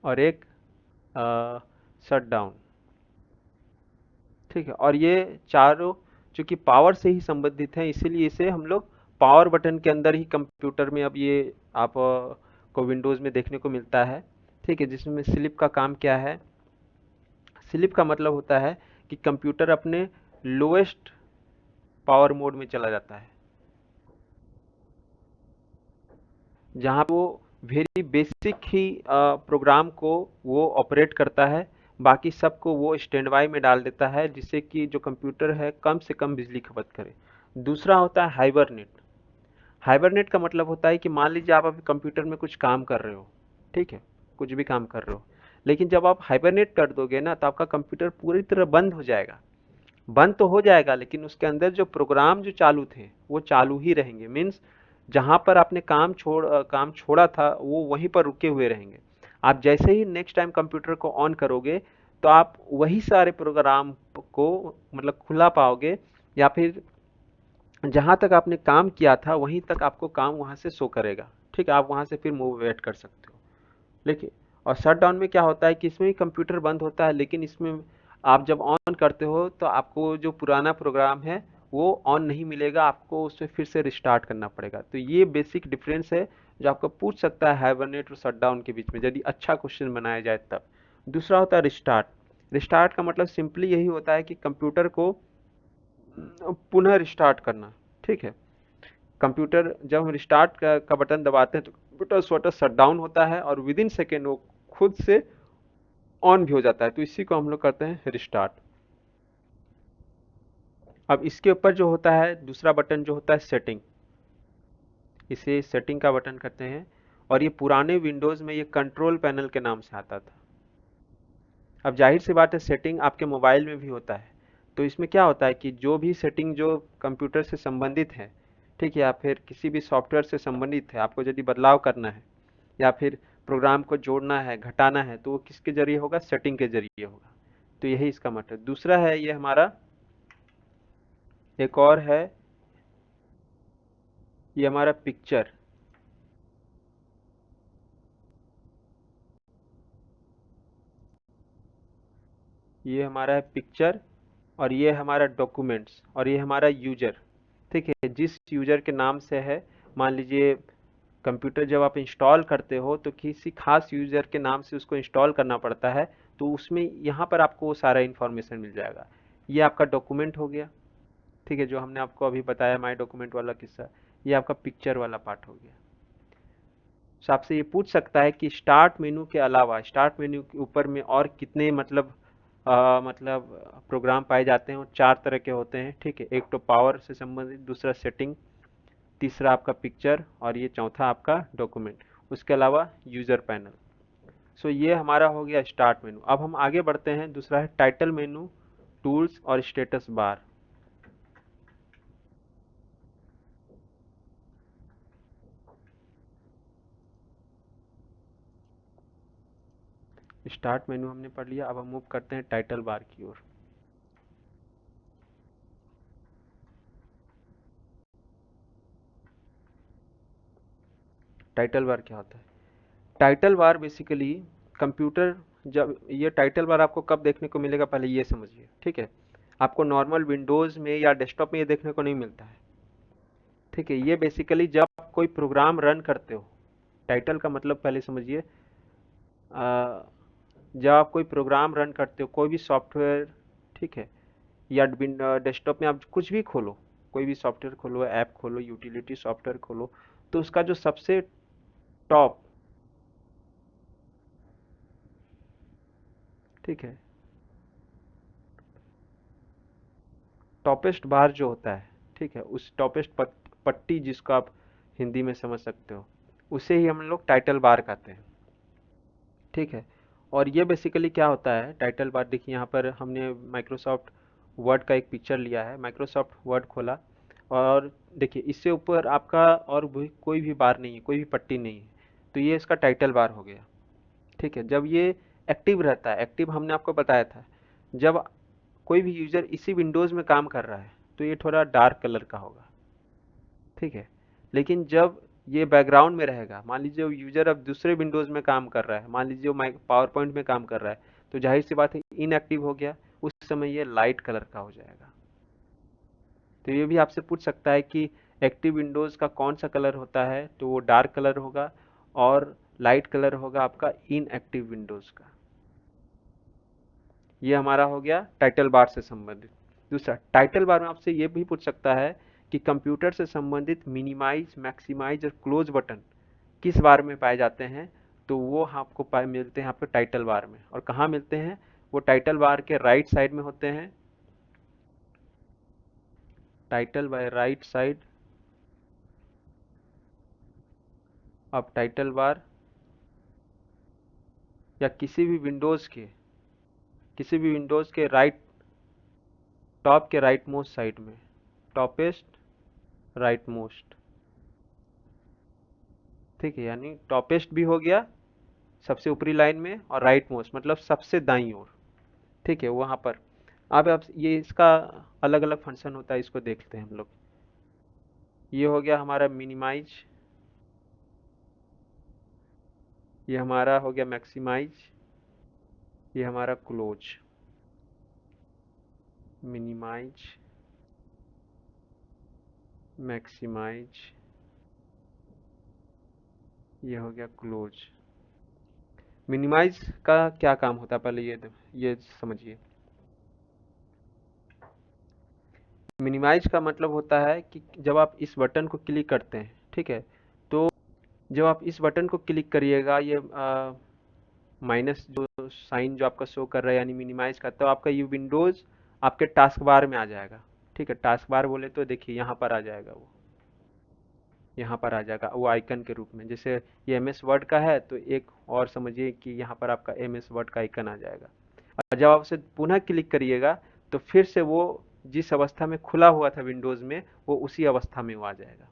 और एक शट डाउन। ठीक है। और ये चारों चूंकि पावर से ही संबंधित हैं, इसीलिए इसे हम लोग पावर बटन के अंदर ही कंप्यूटर में अब ये आप को विंडोज में देखने को मिलता है। ठीक है। जिसमें स्लिप का काम क्या है? स्लिप का मतलब होता है कि कंप्यूटर अपने लोएस्ट पावर मोड में चला जाता है, जहाँ वो वेरी बेसिक ही प्रोग्राम को वो ऑपरेट करता है। बाकी सबको वो स्टैंड बाय में डाल देता है, जिससे कि जो कंप्यूटर है कम से कम बिजली खपत करे। दूसरा होता है हाइबरनेट। हाइबरनेट का मतलब होता है कि मान लीजिए आप अभी कंप्यूटर में कुछ काम कर रहे हो। ठीक है। कुछ भी काम कर रहे हो, लेकिन जब आप हाइबरनेट कर दोगे ना, तो आपका कंप्यूटर पूरी तरह बंद हो जाएगा। बंद तो हो जाएगा, लेकिन उसके अंदर जो प्रोग्राम जो चालू थे वो चालू ही रहेंगे। मीन्स जहां पर आपने काम छोड़ा था वो वहीं पर रुके हुए रहेंगे। आप जैसे ही नेक्स्ट टाइम कंप्यूटर को ऑन करोगे, तो आप वही सारे प्रोग्राम को मतलब खुला पाओगे, या फिर जहां तक आपने काम किया था वहीं तक आपको काम वहां से शो करेगा। ठीक है। आप वहां से फिर मूव वेट कर सकते हो। लेकिन और शट डाउन में क्या होता है कि इसमें भी कंप्यूटर बंद होता है, लेकिन इसमें आप जब ऑन करते हो तो आपको जो पुराना प्रोग्राम है वो ऑन नहीं मिलेगा, आपको उसे फिर से रिस्टार्ट करना पड़ेगा। तो ये बेसिक डिफरेंस है जो आपको पूछ सकता है हाइबरनेट और शट डाउन के बीच में, यदि अच्छा क्वेश्चन बनाया जाए तब। दूसरा होता है रिस्टार्ट। रिस्टार्ट का मतलब सिंपली यही होता है कि कंप्यूटर को पुनः रिस्टार्ट करना। ठीक है। कंप्यूटर जब हम रिस्टार्ट का बटन दबाते हैं तो कंप्यूटर स्वतः शट डाउन होता है, और विद इन सेकेंड वो खुद से ऑन भी हो जाता है। तो इसी को हम लोग करते हैं रिस्टार्ट। अब इसके ऊपर जो होता है दूसरा बटन जो होता है सेटिंग, इसे सेटिंग का बटन करते हैं। और ये पुराने विंडोज में ये कंट्रोल पैनल के नाम से आता था। अब जाहिर सी बात है सेटिंग आपके मोबाइल में भी होता है। तो इसमें क्या होता है कि जो भी सेटिंग जो कंप्यूटर से संबंधित है, ठीक है, या फिर किसी भी सॉफ्टवेयर से संबंधित है, आपको यदि बदलाव करना है या फिर प्रोग्राम को जोड़ना है घटाना है, तो वो किसके जरिए होगा? सेटिंग के जरिए होगा। तो यही इसका मतलब। दूसरा है ये हमारा, एक और है ये हमारा पिक्चर। ये हमारा है पिक्चर, और ये हमारा डॉक्यूमेंट्स, और ये हमारा यूजर। ठीक है। जिस यूजर के नाम से है, मान लीजिए कंप्यूटर जब आप इंस्टॉल करते हो तो किसी खास यूजर के नाम से उसको इंस्टॉल करना पड़ता है, तो उसमें यहाँ पर आपको वो सारा इन्फॉर्मेशन मिल जाएगा। ये आपका डॉक्यूमेंट हो गया। ठीक है। जो हमने आपको अभी बताया माई डॉक्यूमेंट वाला किस्सा, ये आपका पिक्चर वाला पार्ट हो गया। तो आपसे ये पूछ सकता है कि स्टार्ट मेनू के अलावा स्टार्ट मेनू के ऊपर में और कितने मतलब प्रोग्राम पाए जाते हैं। और 4 तरह के होते हैं। ठीक है। एक तो पावर से संबंधित, दूसरा सेटिंग, तीसरा आपका पिक्चर, और ये चौथा आपका डॉक्यूमेंट। उसके अलावा यूजर पैनल। सो ये हमारा हो गया स्टार्ट मेनू। अब हम आगे बढ़ते हैं। दूसरा है टाइटल मेनू, टूल्स और स्टेटस बार। स्टार्ट मेनू हमने पढ़ लिया। अब हम मूव करते हैं टाइटल बार की ओर। टाइटल बार क्या होता है? टाइटल बार बेसिकली कंप्यूटर, जब ये टाइटल बार आपको कब देखने को मिलेगा पहले ये समझिए, ठीक है? आपको नॉर्मल विंडोज़ में या डेस्कटॉप में ये देखने को नहीं मिलता है, ठीक है? ये बेसिकली जब आप कोई प्रोग्राम रन करते हो, टाइटल का मतलब पहले समझिए। जब आप कोई प्रोग्राम रन करते हो, कोई भी सॉफ्टवेयर, ठीक है? या डेस्कटॉप में आप कुछ भी खोलो, कोई भी सॉफ्टवेयर खोलो, ऐप खोलो, यूटिलिटी सॉफ्टवेयर खोलो, तो उसका जो सबसे टॉप, ठीक है, टॉपेस्ट बार जो होता है, ठीक है, उस टॉपेस्ट पट्टी जिसको आप हिंदी में समझ सकते हो, उसे ही हम लोग टाइटल बार कहते हैं, ठीक है? और ये बेसिकली क्या होता है टाइटल बार? देखिए यहाँ पर हमने माइक्रोसॉफ्ट वर्ड का एक पिक्चर लिया है, माइक्रोसॉफ्ट वर्ड खोला, और देखिए इससे ऊपर आपका और कोई भी बार नहीं है, कोई भी पट्टी नहीं है, तो ये इसका टाइटल बार हो गया, ठीक है? जब ये एक्टिव रहता है, एक्टिव हमने आपको बताया था, जब कोई भी यूजर इसी विंडोज में काम कर रहा है तो ये थोड़ा डार्क कलर का होगा, ठीक है? लेकिन जब ये बैकग्राउंड में रहेगा, मान लीजिए यूजर अब दूसरे विंडोज में काम कर रहा है, मान लीजिए वो पावर पॉइंट में काम कर रहा है, तो जाहिर सी बात है इनएक्टिव हो गया, उस समय ये लाइट कलर का हो जाएगा। तो ये भी आपसे पूछ सकता है कि एक्टिव विंडोज का कौन सा कलर होता है, तो वो डार्क कलर होगा, और लाइट कलर होगा आपका इनएक्टिव विंडोज का। ये हमारा हो गया टाइटल बार से संबंधित। दूसरा, टाइटल बार में आपसे ये भी पूछ सकता है कि कंप्यूटर से संबंधित मिनिमाइज, मैक्सिमाइज और क्लोज बटन किस बार में पाए जाते हैं? तो वो आपको पाए मिलते हैं आपके टाइटल बार में। और कहाँ मिलते हैं? वो टाइटल बार के राइट साइड में होते हैं, title by right side of title bar, या किसी भी विंडोज के राइट, टॉप के राइट मोस्ट साइड में, टॉपेस्ट राइट मोस्ट, ठीक है? यानी टॉपेस्ट भी हो गया सबसे ऊपरी लाइन में, और राइट मोस्ट मतलब सबसे दाईं ओर, ठीक है, वहां पर। अब आप ये इसका अलग अलग फंक्शन होता है, इसको देखते हैं हम लोग। ये हो गया हमारा मिनिमाइज, ये हमारा हो गया मैक्सिमाइज, ये हमारा क्लोज। मिनिमाइज, मैक्सिमाइज, ये हो गया क्लोज। मिनिमाइज का क्या काम होता है पहले ये समझिए। मिनिमाइज का मतलब होता है कि जब आप इस बटन को क्लिक करते हैं, ठीक है, तो जब आप इस बटन को क्लिक करिएगा, ये माइनस जो साइन जो आपका शो कर रहा है यानी मिनिमाइज का, तो आपका ये विंडोज आपके टास्क बार में आ जाएगा, ठीक है? टास्क बार बोले तो देखिए यहाँ पर आ जाएगा, वो यहाँ पर आ जाएगा वो आइकन के रूप में। जैसे ये एम एस वर्ड का है, तो एक और समझिए कि यहाँ पर आपका एम एस वर्ड का आइकन आ जाएगा। और जब आप उसे पुनः क्लिक करिएगा, तो फिर से वो जिस अवस्था में खुला हुआ था विंडोज में, वो उसी अवस्था में वो आ जाएगा,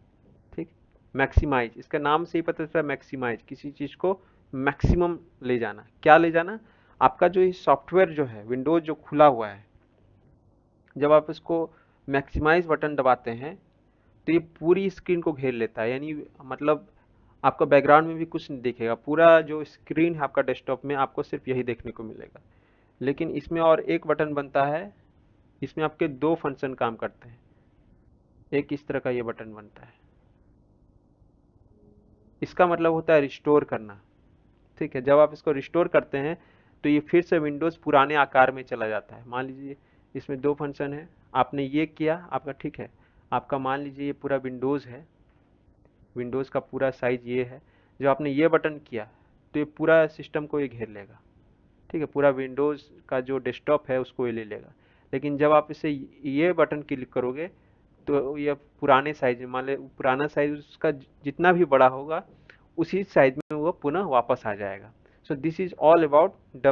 ठीक? मैक्सिमाइज, इसका नाम से ही पता चलता है, मैक्सिमाइज किसी चीज को मैक्सिमम ले जाना। क्या ले जाना? आपका जो ये सॉफ्टवेयर जो है, विंडोज जो खुला हुआ है, जब आप इसको मैक्सिमाइज बटन दबाते हैं, तो ये पूरी स्क्रीन को घेर लेता है, यानी मतलब आपका बैकग्राउंड में भी कुछ नहीं दिखेगा, पूरा जो स्क्रीन है आपका डेस्कटॉप में, आपको सिर्फ यही देखने को मिलेगा। लेकिन इसमें और एक बटन बनता है, इसमें आपके दो फंक्शन काम करते हैं। एक इस तरह का ये बटन बनता है, इसका मतलब होता है रिस्टोर करना, ठीक है? जब आप इसको रिस्टोर करते हैं, तो ये फिर से विंडोज पुराने आकार में चला जाता है। मान लीजिए इसमें दो फंक्शन है, आपने ये किया आपका, ठीक है? आपका मान लीजिए ये पूरा विंडोज है, विंडोज का पूरा साइज ये है, जब आपने ये बटन किया, तो ये पूरा सिस्टम को ये घेर लेगा, ठीक है? पूरा विंडोज का जो डेस्कटॉप है उसको ये ले लेगा। लेकिन जब आप इसे ये बटन क्लिक करोगे, तो ये पुराने साइज में, मान ले पुराना साइज उसका जितना भी बड़ा होगा, उसी साइज में वो पुनः वापस आ जाएगा। So this is all about the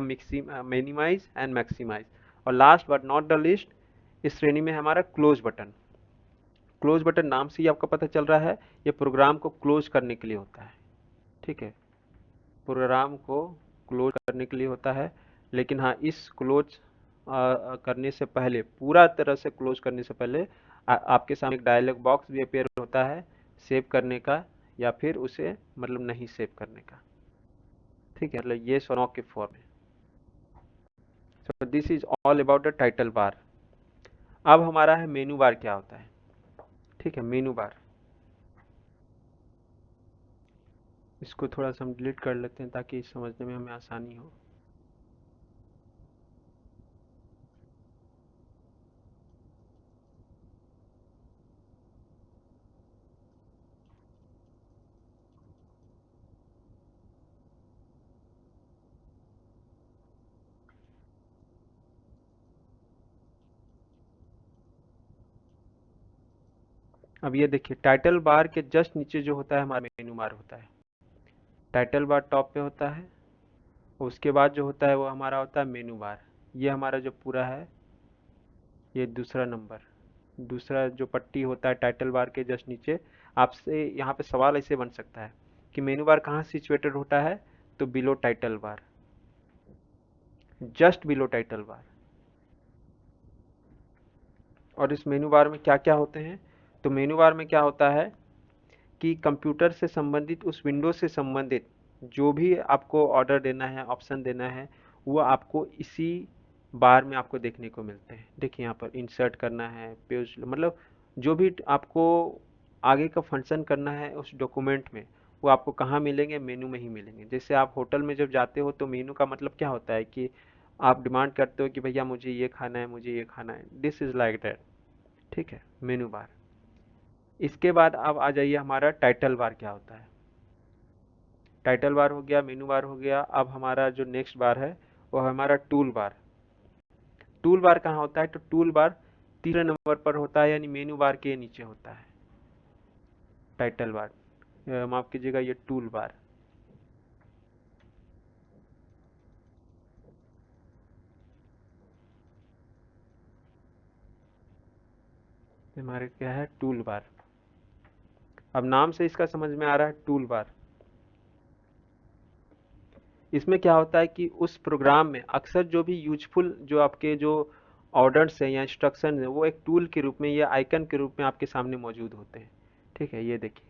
minimise and maximise. और last but not the least, इस श्रेणी में हमारा क्लोज बटन। क्लोज बटन नाम से ही आपको पता चल रहा है, ये प्रोग्राम को क्लोज करने के लिए होता है, ठीक है? प्रोग्राम को क्लोज करने के लिए होता है। लेकिन हाँ, इस क्लोज करने से पहले, पूरा तरह से क्लोज करने से पहले आपके सामने एक डायलॉग बॉक्स भी अपेयर होता है सेव करने का, या फिर उसे मतलब नहीं सेव करने का। ठीक है, मतलब ये नो के फॉर्म है। So this is all about the title bar. अब हमारा है मेनू बार क्या होता है। ठीक है, मेनू बार, इसको थोड़ा सा हम डिलीट कर लेते हैं ताकि समझने में हमें आसानी हो। अब ये देखिए, टाइटल बार के जस्ट नीचे जो होता है हमारा मेनू बार होता है। टाइटल बार टॉप पे होता है, उसके बाद जो होता है वो हमारा होता है मेनू बार। ये हमारा जो पूरा है, ये दूसरा नंबर, दूसरा जो पट्टी होता है टाइटल बार के जस्ट नीचे। आपसे यहाँ पे सवाल ऐसे बन सकता है कि मेनू बार कहाँ सिचुएटेड होता है, तो below title bar, just below title bar. और इस मेनू बार में क्या क्या होते हैं, तो मेनू बार में क्या होता है कि कंप्यूटर से संबंधित, उस विंडो से संबंधित जो भी आपको ऑर्डर देना है, ऑप्शन देना है, वो आपको इसी बार में आपको देखने को मिलते हैं। देखिए यहाँ पर इंसर्ट करना है पेज, मतलब जो भी आपको आगे का फंक्शन करना है उस डॉक्यूमेंट में, वो आपको कहाँ मिलेंगे, मेनू में ही मिलेंगे। जैसे आप होटल में जब जाते हो तो मेनू का मतलब क्या होता है कि आप डिमांड करते हो कि भैया मुझे ये खाना है, मुझे ये खाना है, दिस इज लाइक दैट। ठीक है, मेनू बार। इसके बाद अब आ जाइए हमारा टाइटल बार क्या होता है। टाइटल बार हो गया, मेनू बार हो गया। अब हमारा जो नेक्स्ट बार है वो है हमारा टूल बार। टूल बार कहाँ होता है, तो टूल बार तीसरे नंबर पर होता है, यानी मेनू बार के नीचे होता है टाइटल बार। माफ कीजिएगा, ये टूल बार। हमारे क्या है, टूल बार। अब नाम से इसका समझ में आ रहा है, टूल बार। इसमें क्या होता है कि उस प्रोग्राम में अक्सर जो भी यूजफुल जो आपके जो ऑर्डर्स हैं या इंस्ट्रक्शन हैं, वो एक टूल के रूप में या आइकन के रूप में आपके सामने मौजूद होते हैं। ठीक है, ये देखिए,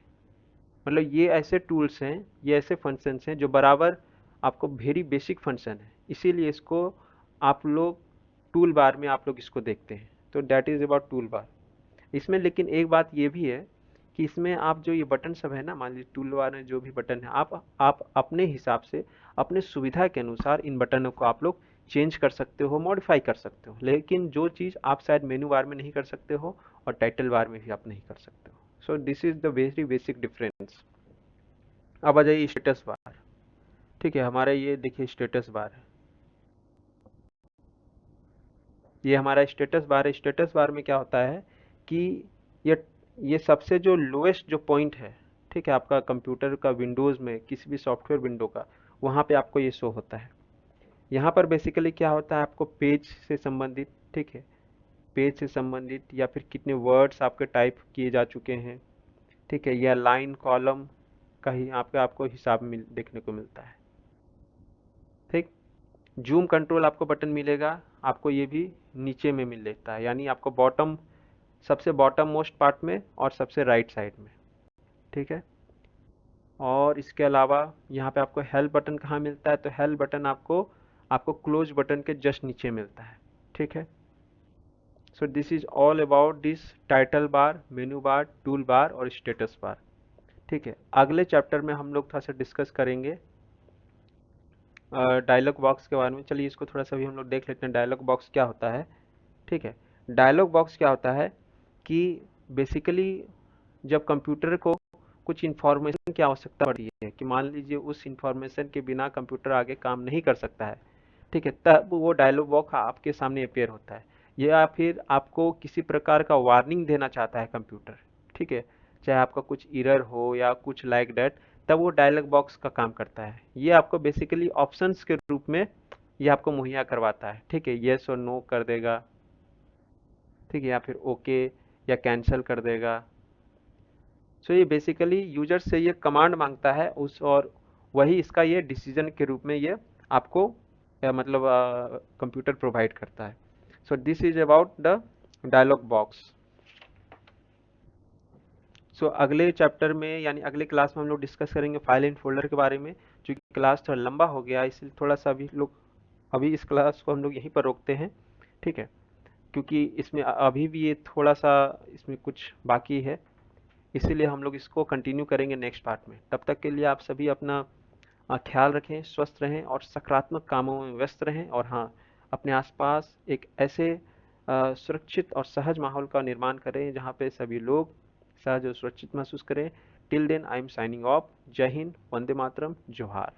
मतलब ये ऐसे टूल्स हैं, ये ऐसे फंक्शंस हैं जो बराबर आपको वेरी बेसिक फंक्शन है, इसीलिए इसको आप लोग टूल बार में आप लोग इसको देखते हैं। तो that is about tool bar. इसमें लेकिन एक बात ये भी है कि इसमें आप जो ये बटन सब है ना, मान लीजिए टूल बार में जो भी बटन है, आप अपने हिसाब से, अपने सुविधा के अनुसार इन बटनों को आप लोग चेंज कर सकते हो, मॉडिफाई कर सकते हो। लेकिन जो चीज़ आप शायद मेनू बार में नहीं कर सकते हो और टाइटल बार में भी आप नहीं कर सकते हो। सो this is the very basic difference. अब आ जाइए स्टेटस बार। ठीक है, हमारा ये देखिए स्टेटस बार है। ये हमारा स्टेटस बार है। स्टेटस बार में क्या होता है कि ये ये सबसे जो लोएस्ट जो पॉइंट है, ठीक है, आपका कंप्यूटर का विंडोज़ में किसी भी सॉफ्टवेयर विंडो का, वहाँ पे आपको ये शो होता है। यहाँ पर बेसिकली क्या होता है, आपको पेज से संबंधित, ठीक है, पेज से संबंधित या फिर कितने वर्ड्स आपके टाइप किए जा चुके हैं, ठीक है, या लाइन कॉलम का ही यहाँ पे आपको हिसाब देखने को मिलता है। ठीक, जूम कंट्रोल आपको बटन मिलेगा, आपको ये भी नीचे में मिल लेता है, यानी आपको बॉटम, सबसे बॉटम मोस्ट पार्ट में और सबसे राइट साइड में। ठीक है, और इसके अलावा यहाँ पे आपको हेल्प बटन कहाँ मिलता है, तो हेल्प बटन आपको आपको क्लोज बटन के जस्ट नीचे मिलता है। ठीक है, so this is all about this title bar, menu bar, tool bar और स्टेटस बार। ठीक है, अगले चैप्टर में हम लोग थोड़ा सा डिस्कस करेंगे डायलॉग बॉक्स के बारे में। चलिए इसको थोड़ा सा भी हम लोग देख लेते हैं, डायलॉग बॉक्स क्या होता है। ठीक है, डायलॉग बॉक्स क्या होता है कि बेसिकली जब कंप्यूटर को कुछ इंफॉर्मेशन की आवश्यकता पड़ती है, कि मान लीजिए उस इंफॉर्मेशन के बिना कंप्यूटर आगे काम नहीं कर सकता है, ठीक है, तब वो डायलॉग बॉक्स आपके सामने अपेयर होता है। या फिर आपको किसी प्रकार का वार्निंग देना चाहता है कंप्यूटर, ठीक है, चाहे आपका कुछ एरर हो या कुछ लाइक दैट, तब वो डायलॉग बॉक्स का काम करता है। ये आपको बेसिकली ऑप्शंस के रूप में ये आपको मुहैया करवाता है। ठीक है, येस और नो कर देगा, ठीक है, या फिर ओके या कैंसिल कर देगा। सो ये बेसिकली यूजर से ये कमांड मांगता है उस, और वही इसका ये डिसीजन के रूप में ये आपको मतलब कंप्यूटर प्रोवाइड करता है। So this is about the dialog box. So अगले चैप्टर में यानी अगले क्लास में हम लोग डिस्कस करेंगे फाइल एंड फोल्डर के बारे में। चूंकि क्लास थोड़ा लंबा हो गया इसलिए थोड़ा सा अभी इस क्लास को हम लोग यहीं पर रोकते हैं, ठीक है? क्योंकि इसमें अभी भी ये थोड़ा सा इसमें कुछ बाकी है, इसीलिए हम लोग इसको कंटिन्यू करेंगे नेक्स्ट पार्ट में। तब तक के लिए आप सभी अपना ख्याल रखें, स्वस्थ रहें और सकारात्मक कामों में व्यस्त रहें। और हाँ, अपने आसपास एक ऐसे सुरक्षित और सहज माहौल का निर्माण करें जहाँ पे सभी लोग सहज और सुरक्षित महसूस करें। Till then I am signing off. जय हिंद, वंदे मातरम, जोहार।